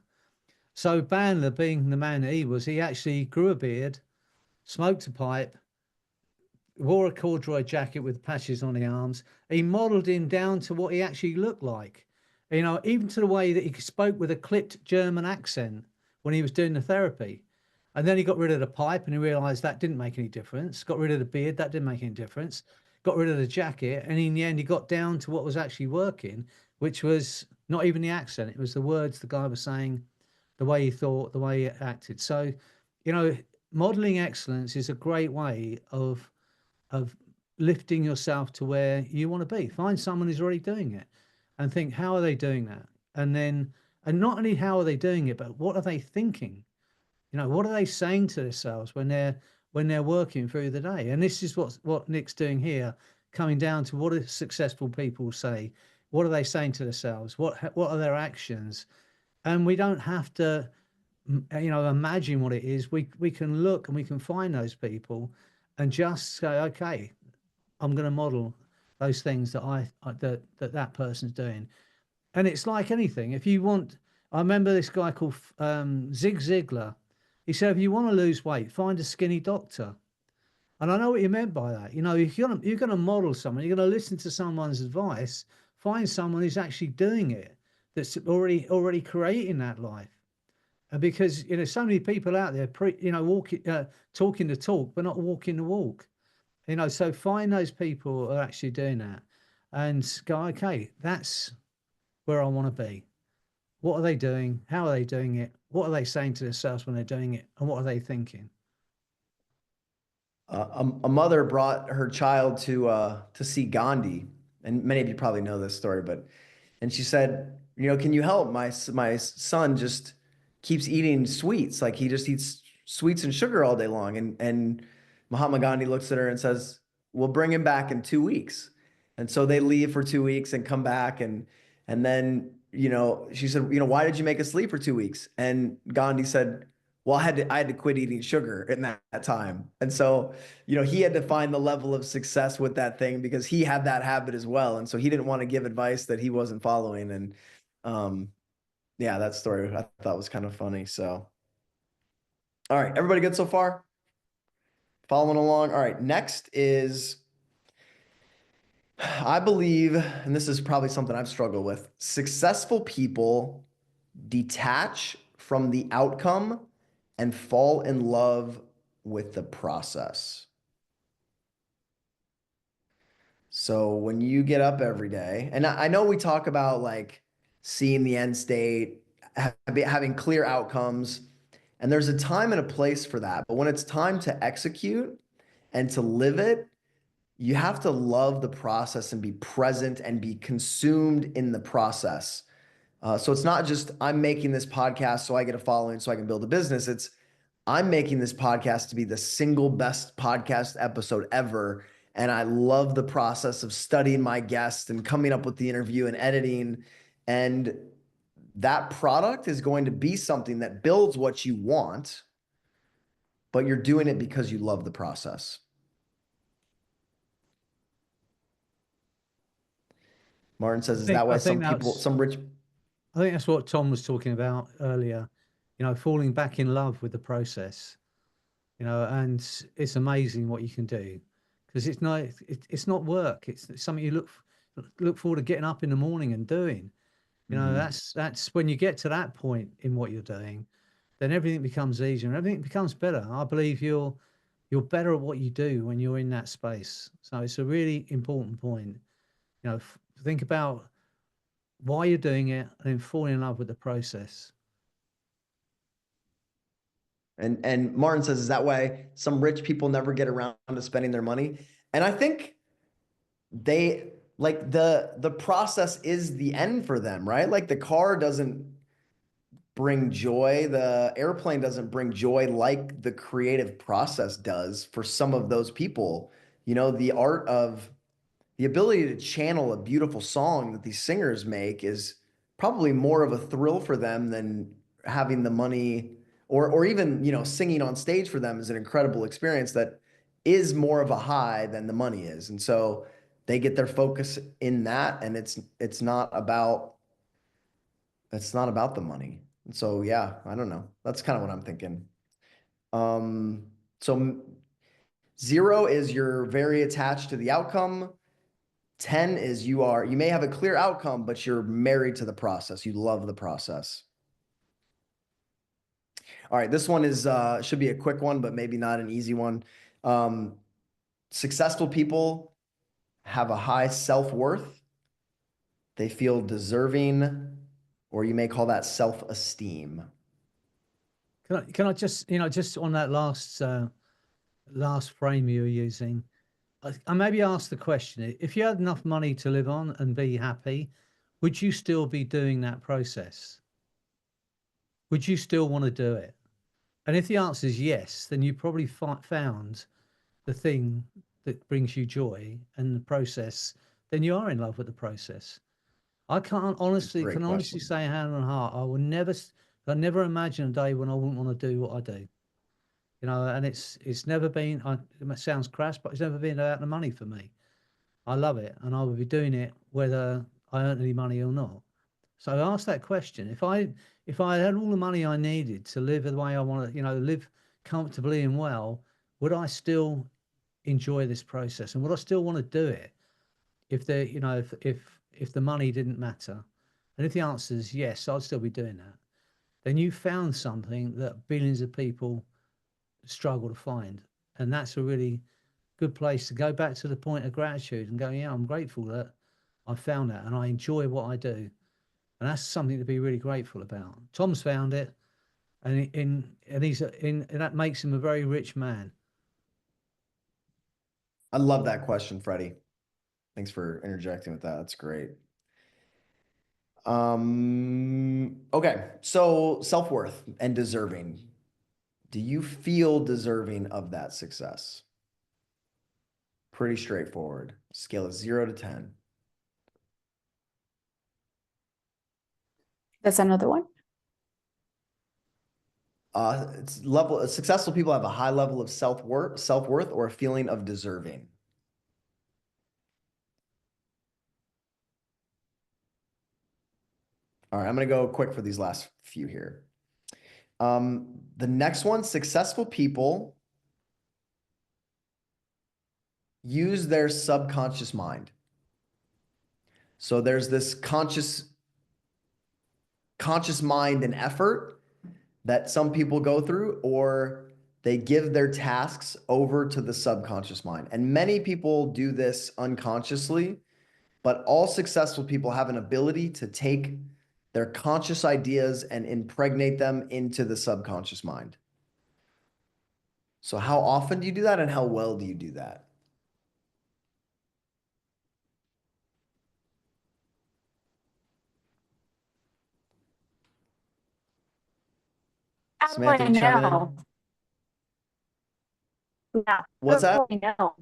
So Bandler, being the man that he was, he actually grew a beard, smoked a pipe, wore a corduroy jacket with patches on the arms. He modeled him down to what he actually looked like. You know, even to the way that he spoke with a clipped German accent when he was doing the therapy. And then he got rid of the pipe and he realized that didn't make any difference. Got rid of the beard, that didn't make any difference. Got rid of the jacket. And in the end, he got down to what was actually working, which was not even the accent. It was the words the guy was saying, the way he thought, the way he acted. So, you know, modeling excellence is a great way of lifting yourself to where you want to be. Find someone who's already doing it and think, how are they doing that? And then, and not only how are they doing it, but what are they thinking? You know, what are they saying to themselves when they're working through the day? And this is what Nick's doing here, coming down to what do successful people say? What are they saying to themselves? What are their actions? And we don't have to, you know, imagine what it is. We can look and we can find those people and just say, okay, I'm going to model those things that that person's doing. And it's like anything. If you want, I remember this guy called Zig Ziglar. He said, if you want to lose weight, find a skinny doctor. And I know what you meant by that. You know, if you're going to model someone, you're going to listen to someone's advice, find someone who's actually doing it, that's already creating that life. And because, you know, so many people out there, talking the talk, but not walking the walk. You know, so find those people who are actually doing that and go, okay, that's where I want to be. What are they doing? How are they doing it? What are they saying to themselves when they're doing it? And what are they thinking? A mother brought her child to see Gandhi, and many of you probably know this story, and she said, you know, can you help? My son just keeps eating sweets, like he just eats sweets and sugar all day long. And Mahatma Gandhi looks at her and says, we'll bring him back in 2 weeks. And so they leave for 2 weeks and come back, and then, you know, she said, you know, why did you make us leave for 2 weeks? And Gandhi said, well, I had to quit eating sugar in that time. And so, you know, he had to find the level of success with that thing because he had that habit as well. And so he didn't want to give advice that he wasn't following. And yeah, that story I thought was kind of funny. So, all right, everybody good so far? Following along. All right, next is, I believe, and this is probably something I've struggled with, successful people detach from the outcome and fall in love with the process. So when you get up every day, and I know we talk about like seeing the end state, having clear outcomes, and there's a time and a place for that. But when it's time to execute and to live it, you have to love the process and be present and be consumed in the process. So it's not just I'm making this podcast so I get a following so I can build a business. It's I'm making this podcast to be the single best podcast episode ever. And I love the process of studying my guest and coming up with the interview and editing. And that product is going to be something that builds what you want, but you're doing it because you love the process. Martin says, is that why some people, some rich... I think that's what Tom was talking about earlier, you know, falling back in love with the process, you know, and it's amazing what you can do because it's not work. It's something you look forward to getting up in the morning and doing. You know, that's when you get to that point in what you're doing, then everything becomes easier and everything becomes better. I believe you're better at what you do when you're in that space. So it's a really important point. You know, think about why you're doing it and then fall in love with the process. And Martin says, is that why some rich people never get around to spending their money? And I think they like the process is the end for them, right? Like the car doesn't bring joy, the airplane doesn't bring joy like the creative process does for some of those people. You know, the art of the ability to channel a beautiful song that these singers make is probably more of a thrill for them than having the money or even, you know, singing on stage for them is an incredible experience that is more of a high than the money is. And so they get their focus in that, and it's not about the money. And so, yeah, I don't know. That's kind of what I'm thinking. So 0 is you're very attached to the outcome. 10 is you may have a clear outcome, but you're married to the process. You love the process. All right, this one is should be a quick one, but maybe not an easy one. Successful people have a high self-worth. They feel deserving, or you may call that self-esteem. Can I just, just on that last frame you were using, I maybe ask the question, if you had enough money to live on and be happy, would you still be doing that process? Would you still want to do it? And if the answer is yes, then you probably found the thing that brings you joy and the process, then you are in love with the process. I can honestly say hand on heart, I never imagine a day when I wouldn't want to do what I do. And it's never been, it sounds crass, but it's never been about the money for me. I love it, and I would be doing it whether I earn any money or not. So I asked that question. If I had all the money I needed to live the way I want to, live comfortably and well, would I still enjoy this process, and would I still want to do it if if the money didn't matter? And if the answer is yes, I'd still be doing that. Then you found something that billions of people struggle to find, and that's a really good place to go back to the point of gratitude and go, yeah, I'm grateful that I found that and I enjoy what I do. And that's something to be really grateful about. Tom's found it, and that makes him a very rich man. I love that question, Freddie. Thanks for interjecting with that. That's great. Okay, so self-worth and deserving. Do you feel deserving of that success? Pretty straightforward. Scale of 0 to 10. That's another one. Successful people have a high level of self-worth or a feeling of deserving. All right, I'm going to go quick for these last few here. The next one, successful people use their subconscious mind. So there's this conscious mind and effort that some people go through, or they give their tasks over to the subconscious mind. And many people do this unconsciously, but all successful people have an ability to take their conscious ideas and impregnate them into the subconscious mind. So how often do you do that, and how well do you do that? Samantha, you chime in? Yeah. What's that? How do I know?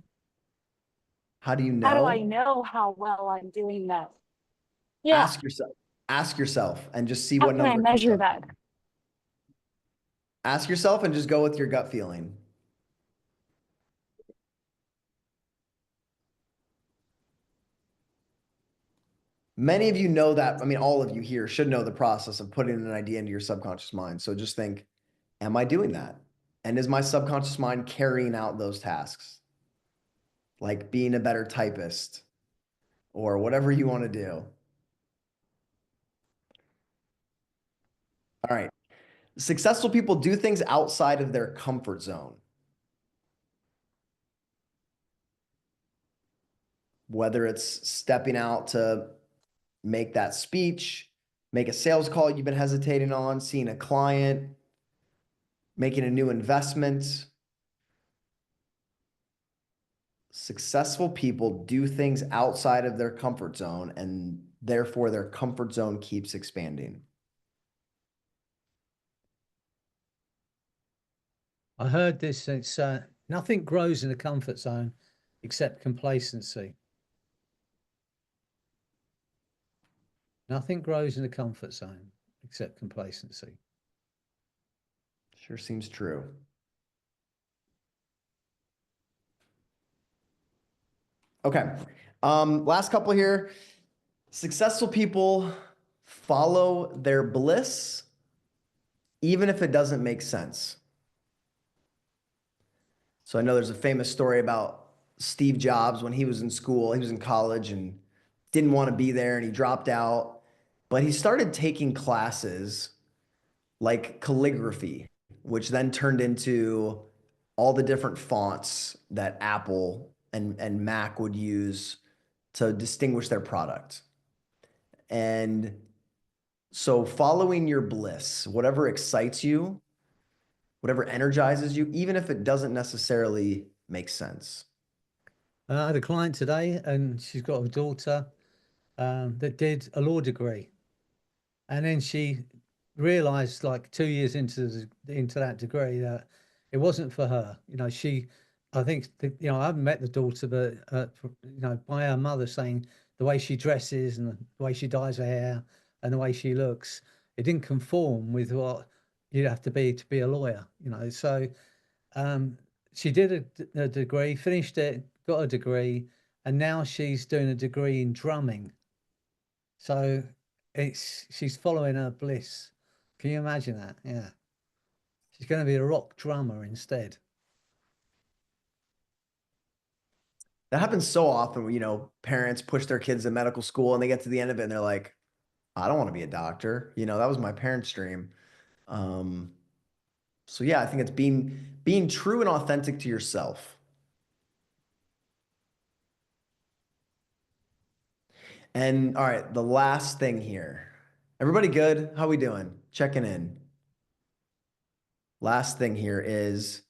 How do you know? How do I know how well I'm doing that? Yeah. Ask yourself and just see How what can I number. measure that? Ask yourself and just go with your gut feeling. Many of you know that. I mean, all of you here should know the process of putting an idea into your subconscious mind. So just think, am I doing that? And is my subconscious mind carrying out those tasks? Like being a better typist or whatever you want to do. All right. Successful people do things outside of their comfort zone. Whether it's stepping out to make that speech, make a sales call you've been hesitating on, seeing a client, making a new investment. Successful people do things outside of their comfort zone, and therefore their comfort zone keeps expanding. I heard this. It's nothing grows in a comfort zone except complacency. Nothing grows in a comfort zone except complacency. Sure seems true. Okay. Last couple here. Successful people follow their bliss, even if it doesn't make sense. So I know there's a famous story about Steve Jobs when he was in school. He was in college and didn't want to be there and he dropped out. But he started taking classes like calligraphy, which then turned into all the different fonts that Apple and Mac would use to distinguish their product. And so following your bliss, whatever excites you, whatever energizes you, even if it doesn't necessarily make sense. I had a client today and she's got a daughter that did a law degree. And then she realized like 2 years into that degree that it wasn't for her. You know, I think, I haven't met the daughter, but, by her mother saying the way she dresses and the way she dyes her hair and the way she looks, it didn't conform with what you'd have to be a lawyer, So she did a degree, finished it, got a degree, and now she's doing a degree in drumming. So she's following her bliss. Can you imagine that? Yeah. She's going to be a rock drummer instead. That happens so often when, parents push their kids to medical school and they get to the end of it and they're like, I don't want to be a doctor. That was my parents' dream. So yeah, I think it's being true and authentic to yourself. And all right, the last thing here. Everybody good? How we doing? Checking in. Last thing here is,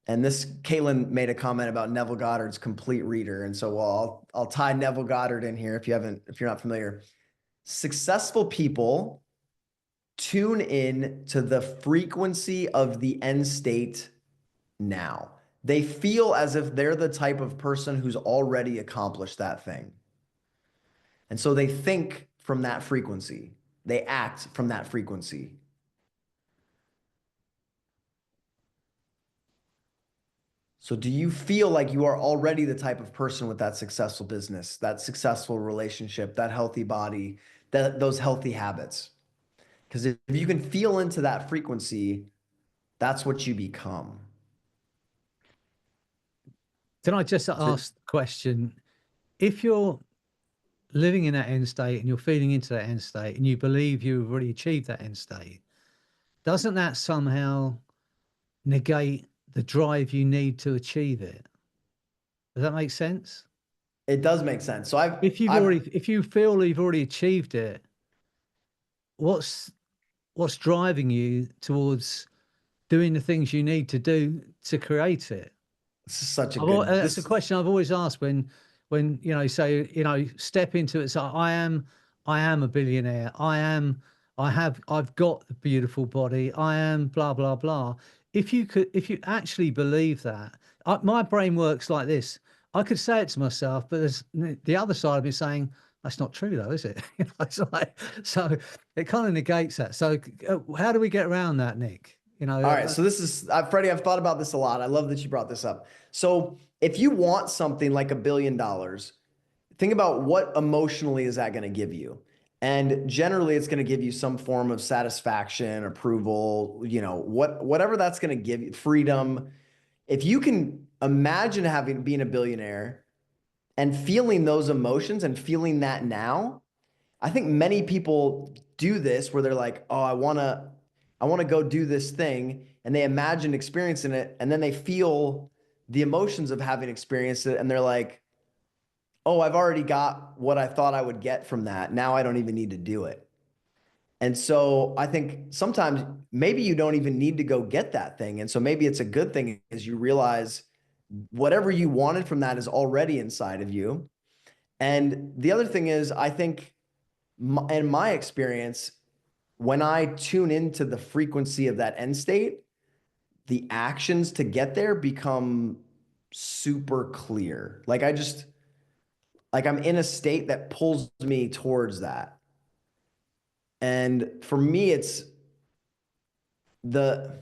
and this Caitlin made a comment about Neville Goddard's Complete Reader. And so I'll tie Neville Goddard in here if you're not familiar. Successful people tune in to the frequency of the end state now. They feel as if they're the type of person who's already accomplished that thing. And so they think from that frequency. They act from that frequency. So do you feel like you are already the type of person with that successful business, that successful relationship, that healthy body, those healthy habits? Because if you can feel into that frequency, that's what you become. Can I just ask the question? If you're living in that end state and you're feeding into that end state and you believe you've already achieved that end state, doesn't that somehow negate the drive you need to achieve it? Does that make sense? It does make sense. So if you feel you've already achieved it, what's driving you towards doing the things you need to do to create it? This is such a good. That's a question I've always asked when say step into it. So I am a billionaire. I've got a beautiful body. I am blah blah blah. If you actually believe that, my brain works like this. I could say it to myself, but there's the other side of me saying that's not true, though, is it? So it kind of negates that. So how do we get around that, Nick? All right. So this is Freddie. I've thought about this a lot. I love that you brought this up. So if you want something like $1 billion, think about what emotionally is that going to give you. And generally, it's going to give you some form of satisfaction, approval, whatever that's going to give you, freedom. If you can imagine being a billionaire and feeling those emotions and feeling that now, I think many people do this where they're like, oh, I want to go do this thing. And they imagine experiencing it. And then they feel the emotions of having experienced it. And they're like, oh, I've already got what I thought I would get from that. Now I don't even need to do it. And so I think sometimes maybe you don't even need to go get that thing. And so maybe it's a good thing as you realize whatever you wanted from that is already inside of you. And the other thing is, I think in my experience, when I tune into the frequency of that end state, the actions to get there become super clear. I'm in a state that pulls me towards that. And for me, it's not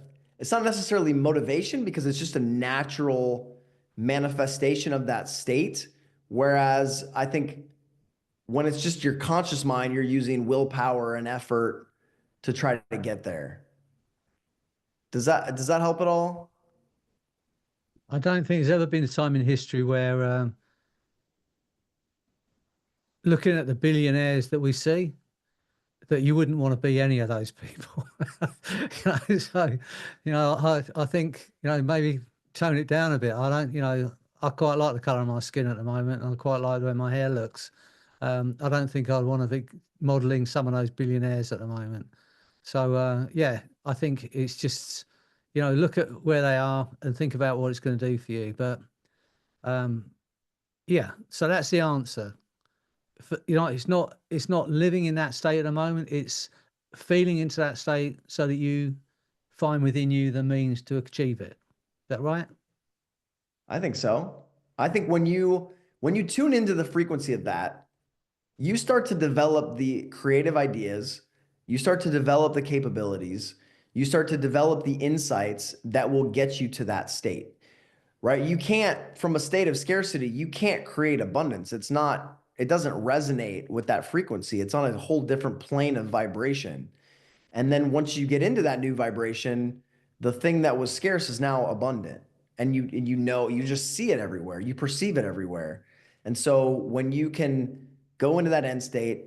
necessarily motivation because it's just a natural manifestation of that state. Whereas I think when it's just your conscious mind, you're using willpower and effort to try to get there. Does that help at all? I don't think there's ever been a time in history where looking at the billionaires that we see, that you wouldn't want to be any of those people. So, I think, maybe tone it down a bit. I don't, I quite like the colour of my skin at the moment, and I quite like the way my hair looks. I don't think I'd want to be modelling some of those billionaires at the moment. So, yeah, I think it's just, look at where they are and think about what it's going to do for you. But, yeah, so that's the answer. It's not living in that state at the moment. It's feeling into that state so that you find within you the means to achieve it. Is that right? I think so. I think when you tune into the frequency of that, you start to develop the creative ideas, you start to develop the capabilities, you start to develop the insights that will get you to that state. Right? You can't, from a state of scarcity, you can't create abundance. It doesn't resonate with that frequency. It's on a whole different plane of vibration. And then once you get into that new vibration, the thing that was scarce is now abundant. And you just see it everywhere. You perceive it everywhere. And so when you can go into that end state,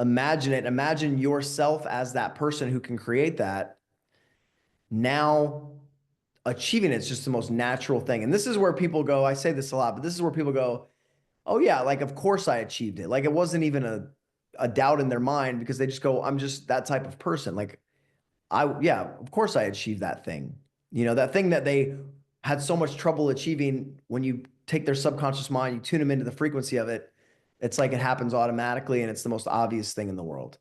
imagine yourself as that person who can create that. Now achieving it's just the most natural thing. And this is where people go, I say this a lot, but this is where people go, oh yeah, like of course I achieved it. Like it wasn't even a doubt in their mind, because they just go, I'm just that type of person. Like yeah, of course I achieved that thing. That thing that they had so much trouble achieving, when you take their subconscious mind, you tune them into the frequency of it, it's like it happens automatically, and it's the most obvious thing in the world.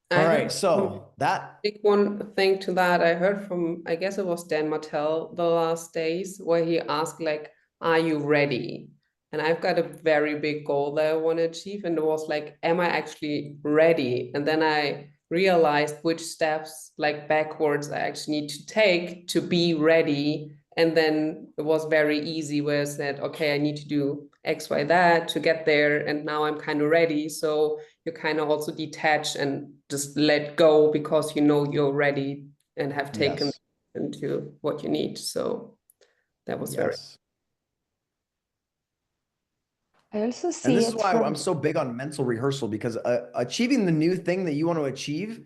All right, so that big one thing to that, I heard from, I guess it was Dan Martell the last days, where he asked like, are you ready? And I've got a very big goal that I want to achieve. And it was like, am I actually ready? And then I realized which steps like backwards I actually need to take to be ready. And then it was very easy where I said, okay, I need to do X, Y, that to get there. And now I'm kind of ready. So you kind of also detach and just let go, because you're ready and have taken into what you need. So that was very. I also see and this it is why from... I'm so big on mental rehearsal, because achieving the new thing that you want to achieve,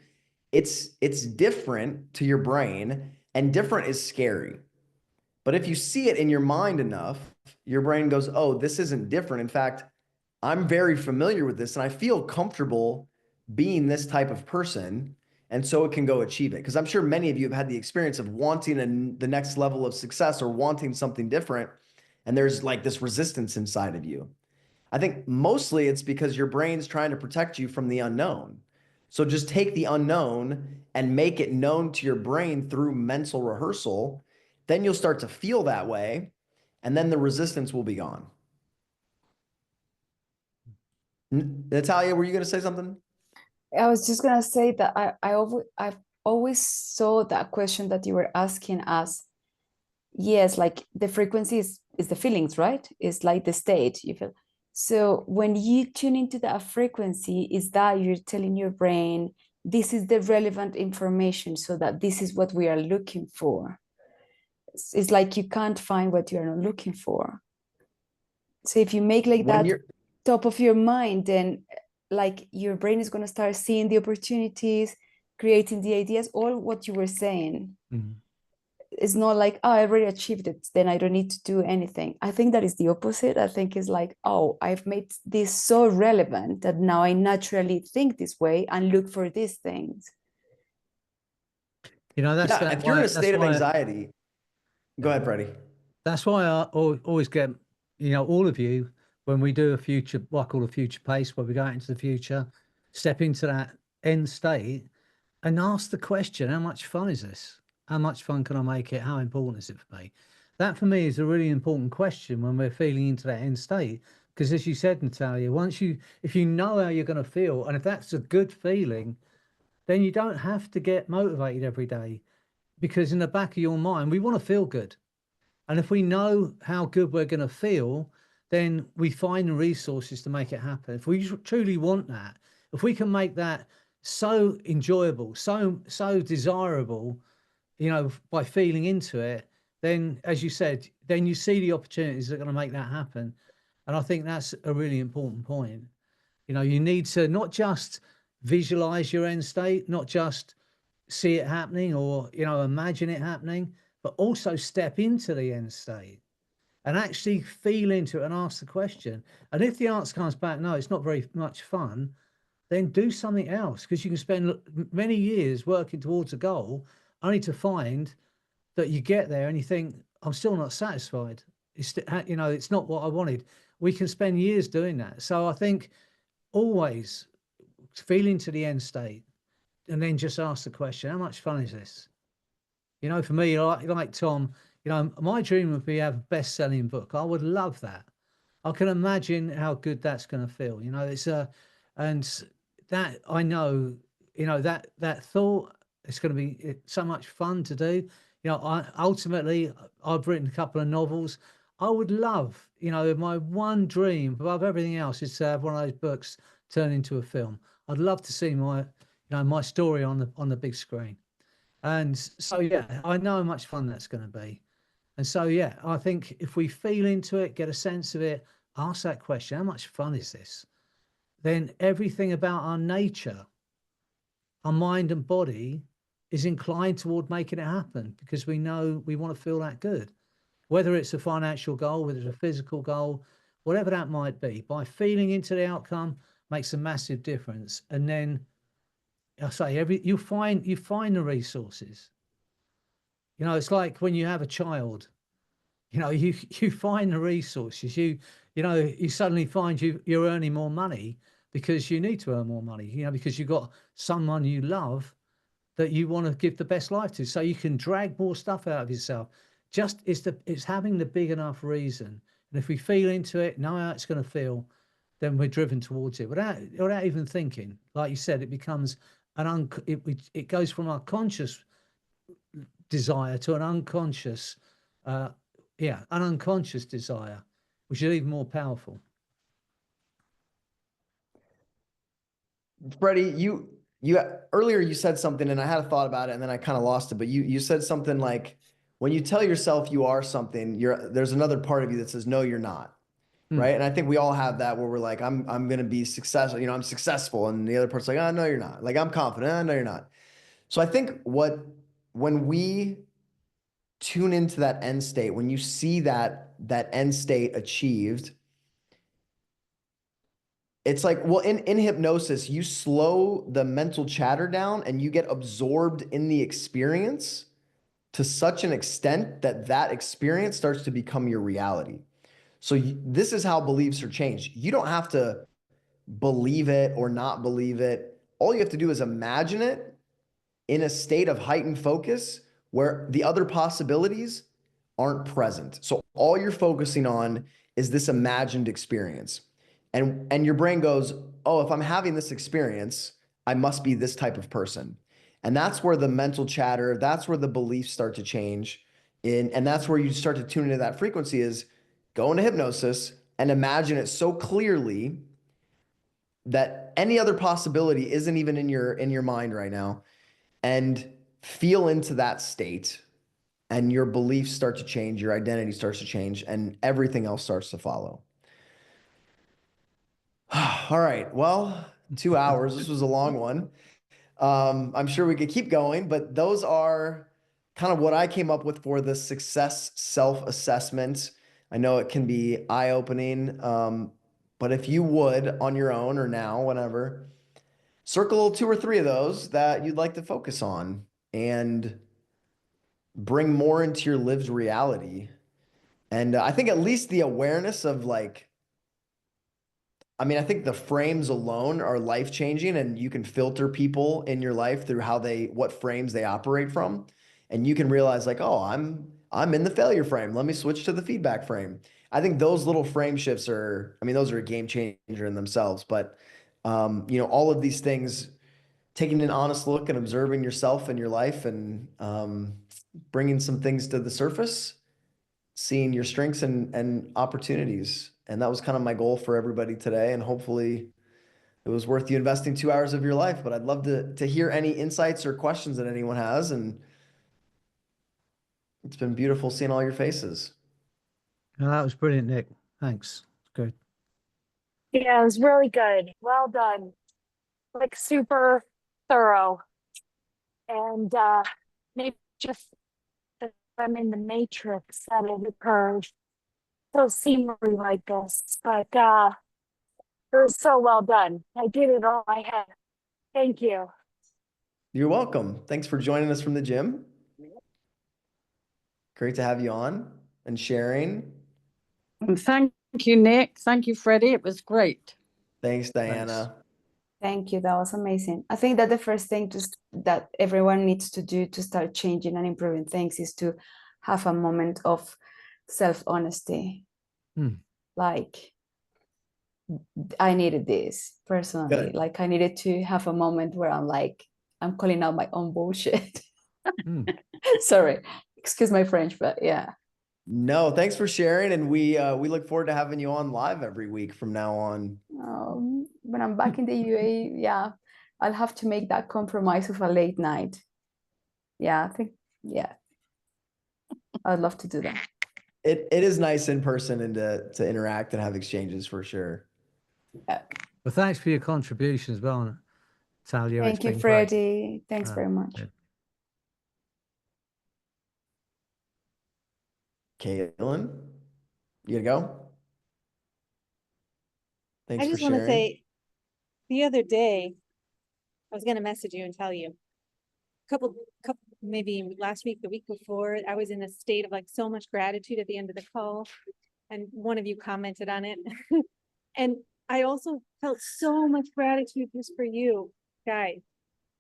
it's different to your brain, and different is scary. But if you see it in your mind enough, your brain goes, oh, this isn't different. In fact, I'm very familiar with this and I feel comfortable being this type of person. And so it can go achieve it. Because I'm sure many of you have had the experience of wanting the next level of success or wanting something different. And there's like this resistance inside of you. I think mostly it's because your brain's trying to protect you from the unknown. So just take the unknown and make it known to your brain through mental rehearsal. Then you'll start to feel that way. And then the resistance will be gone. Natalia, were you going to say something? I was just gonna say that I've always saw that question that you were asking us. Yes, like the frequency is the feelings, right? It's like the state you feel. So when you tune into that frequency, is that you're telling your brain, this is the relevant information, so that this is what we are looking for. It's like you can't find what you're not looking for. So if you make like that top of your mind, then like your brain is going to start seeing the opportunities, creating the ideas, all what you were saying. Mm-hmm. It's not like, oh, I already achieved it, then I don't need to do anything. I think that is the opposite. I think it's like, oh, I've made this so relevant that now I naturally think this way and look for these things. That's if you're in a state of anxiety, go ahead, Freddie. That's why I always get, all of you, when we do a future, what I call a future pace, where we go out into the future, step into that end state and ask the question, how much fun is this? How much fun can I make it? How important is it for me? That for me is a really important question when we're feeling into that end state. Because as you said, Natalia, if you know how you're going to feel, and if that's a good feeling, then you don't have to get motivated every day. Because in the back of your mind, we want to feel good. And if we know how good we're going to feel, then we find the resources to make it happen. If we truly want that, if we can make that so enjoyable, so desirable, by feeling into it, then, as you said, then you see the opportunities that are going to make that happen. And I think that's a really important point. You need to not just visualize your end state, not just see it happening or, imagine it happening, but also step into the end state and actually feel into it and ask the question. And if the answer comes back, no, it's not very much fun, then do something else, because you can spend many years working towards a goal only to find that you get there and you think, I'm still not satisfied. It's not what I wanted. We can spend years doing that. So I think always feel into the end state and then just ask the question, how much fun is this? For me, like Tom, my dream would be to have a best-selling book. I would love that. I can imagine how good that's going to feel. And that I know, that thought, it's going to be so much fun to do. Ultimately, I've written a couple of novels. I would love, my one dream above everything else is to have one of those books turn into a film. I'd love to see my story on the big screen. And so, yeah, I know how much fun that's going to be. And so, yeah, I think if we feel into it, get a sense of it, ask that question, how much fun is this? Then everything about our nature, our mind and body is inclined toward making it happen, because we know we want to feel that good. Whether it's a financial goal, whether it's a physical goal, whatever that might be, by feeling into the outcome makes a massive difference. And then I say you find the resources. It's like when you have a child, you find the resources. You suddenly find you're earning more money because you need to earn more money, because you've got someone you love that you want to give the best life to. So you can drag more stuff out of yourself. It's having the big enough reason. And if we feel into it, know how it's going to feel, then we're driven towards it without even thinking. Like you said, it becomes it goes from our conscious desire to an unconscious, an unconscious desire, which is even more powerful. Freddie, you earlier you said something and I had a thought about it and then I kind of lost it, but you said something like, when you tell yourself you are something, there's another part of you that says, no, you're not. Right. And I think we all have that where we're like, I'm going to be successful, I'm successful. And the other part's like, oh, no, you're not. Like, I'm confident. Oh, no, you're not. So I think when we tune into that end state, when you see that end state achieved, it's like, well, in hypnosis, you slow the mental chatter down and you get absorbed in the experience to such an extent that experience starts to become your reality. So this is how beliefs are changed. You don't have to believe it or not believe it. All you have to do is imagine it in a state of heightened focus where the other possibilities aren't present. So all you're focusing on is this imagined experience. And your brain goes, oh, if I'm having this experience, I must be this type of person. And that's where the mental chatter, that's where the beliefs start to change. And that's where you start to tune into that frequency, is go into hypnosis and imagine it so clearly that any other possibility isn't even in your mind right now, and feel into that state, and your beliefs start to change, your identity starts to change, and everything else starts to follow. All right. Well, 2 hours. This was a long one. I'm sure we could keep going, but those are kind of what I came up with for the success self-assessment. I know it can be eye-opening, but if you would, on your own or now, whenever, circle 2 or 3 of those that you'd like to focus on and bring more into your lived reality. And I think at least the awareness of I think the frames alone are life-changing, and you can filter people in your life through what frames they operate from. And you can realize oh, I'm in the failure frame. Let me switch to the feedback frame. I think those little frame shifts those are a game changer in themselves. But, all of these things, taking an honest look and observing yourself and your life, and bringing some things to the surface, seeing your strengths and opportunities. And that was kind of my goal for everybody today. And hopefully it was worth you investing 2 hours of your life. But I'd love to hear any insights or questions that anyone has. And It's been beautiful seeing all your faces. No, that was brilliant, Nick. Thanks. Good. Yeah, it was really good. Well done. Like super thorough. And maybe just that I'm in the matrix that it occurred so seamlessly like this. But it was so well done. I did it all I had. Thank you. You're welcome. Thanks for joining us from the gym. Great to have you on and sharing. And thank you, Nick. Thank you, Freddie. It was great. Thanks, Diana. Thank you. That was amazing. I think that the first thing that everyone needs to do to start changing and improving things is to have a moment of self-honesty. Like, I needed this personally. Good. Like, I needed to have a moment where I'm like, I'm calling out my own bullshit. Sorry, excuse my French, but yeah. No, thanks for sharing. And we look forward to having you on live every week from now on. When I'm back in the UAE, yeah, I'll have to make that compromise of a late night. Yeah, I think, yeah, I'd love to do that. It is nice in person and to interact and have exchanges for sure. Yeah. Well, thanks for your contribution as well, Talia. Thank you, Freddie. Thanks very much. Yeah. Caitlin, you gonna go? Thanks I for just want to sharing. say, the other day, I was going to message you and tell you, couple, maybe last week, the week before, I was in a state of like so much gratitude at the end of the call, and one of you commented on it. And I also felt so much gratitude just for you guys.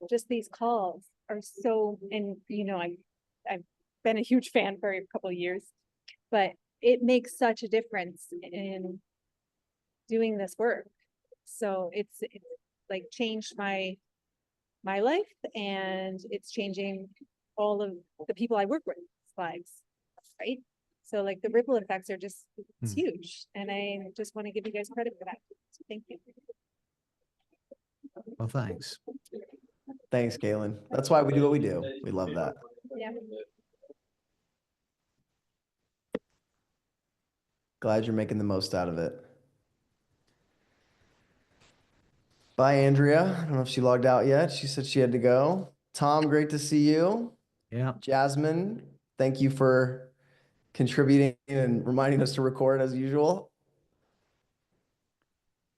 Just these calls are so, and you know, I've been a huge fan for a couple of years, but it makes such a difference in doing this work. So it's like changed my life, and it's changing all of the people I work with lives, right? So like the ripple effects are just, it's huge. And I just want to give you guys credit for that. So thank you. Well, thanks. Thanks, Caitlin. That's why we do what we do. We love that. Yeah. Glad you're making the most out of it. Bye, Andrea. I don't know if she logged out yet. She said she had to go. Tom, great to see you. Yeah. Jasmine, thank you for contributing and reminding us to record as usual.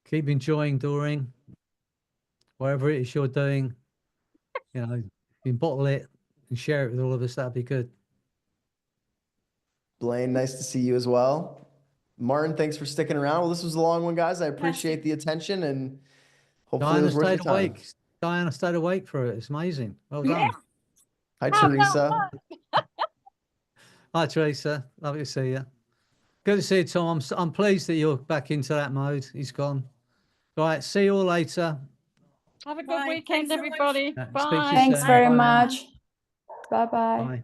Keep enjoying Doreen, whatever it is you're doing. You know, you can bottle it and share it with all of us. That'd be good. Blaine, nice to see you as well. Martin, thanks for sticking around. Well, this was a long one, guys. I appreciate the attention, and hopefully it was worth your time. Awake. Diana stayed awake for it. It's amazing. Well done. Hi, Teresa. Hi, Teresa. Lovely to see you. Good to see you, Tom. I'm pleased that you're back into that mode. He's gone. All right. See you all later. Have a good weekend, everybody. Speak to you Bye. Thanks soon. very Bye now. much. Bye-bye. Bye.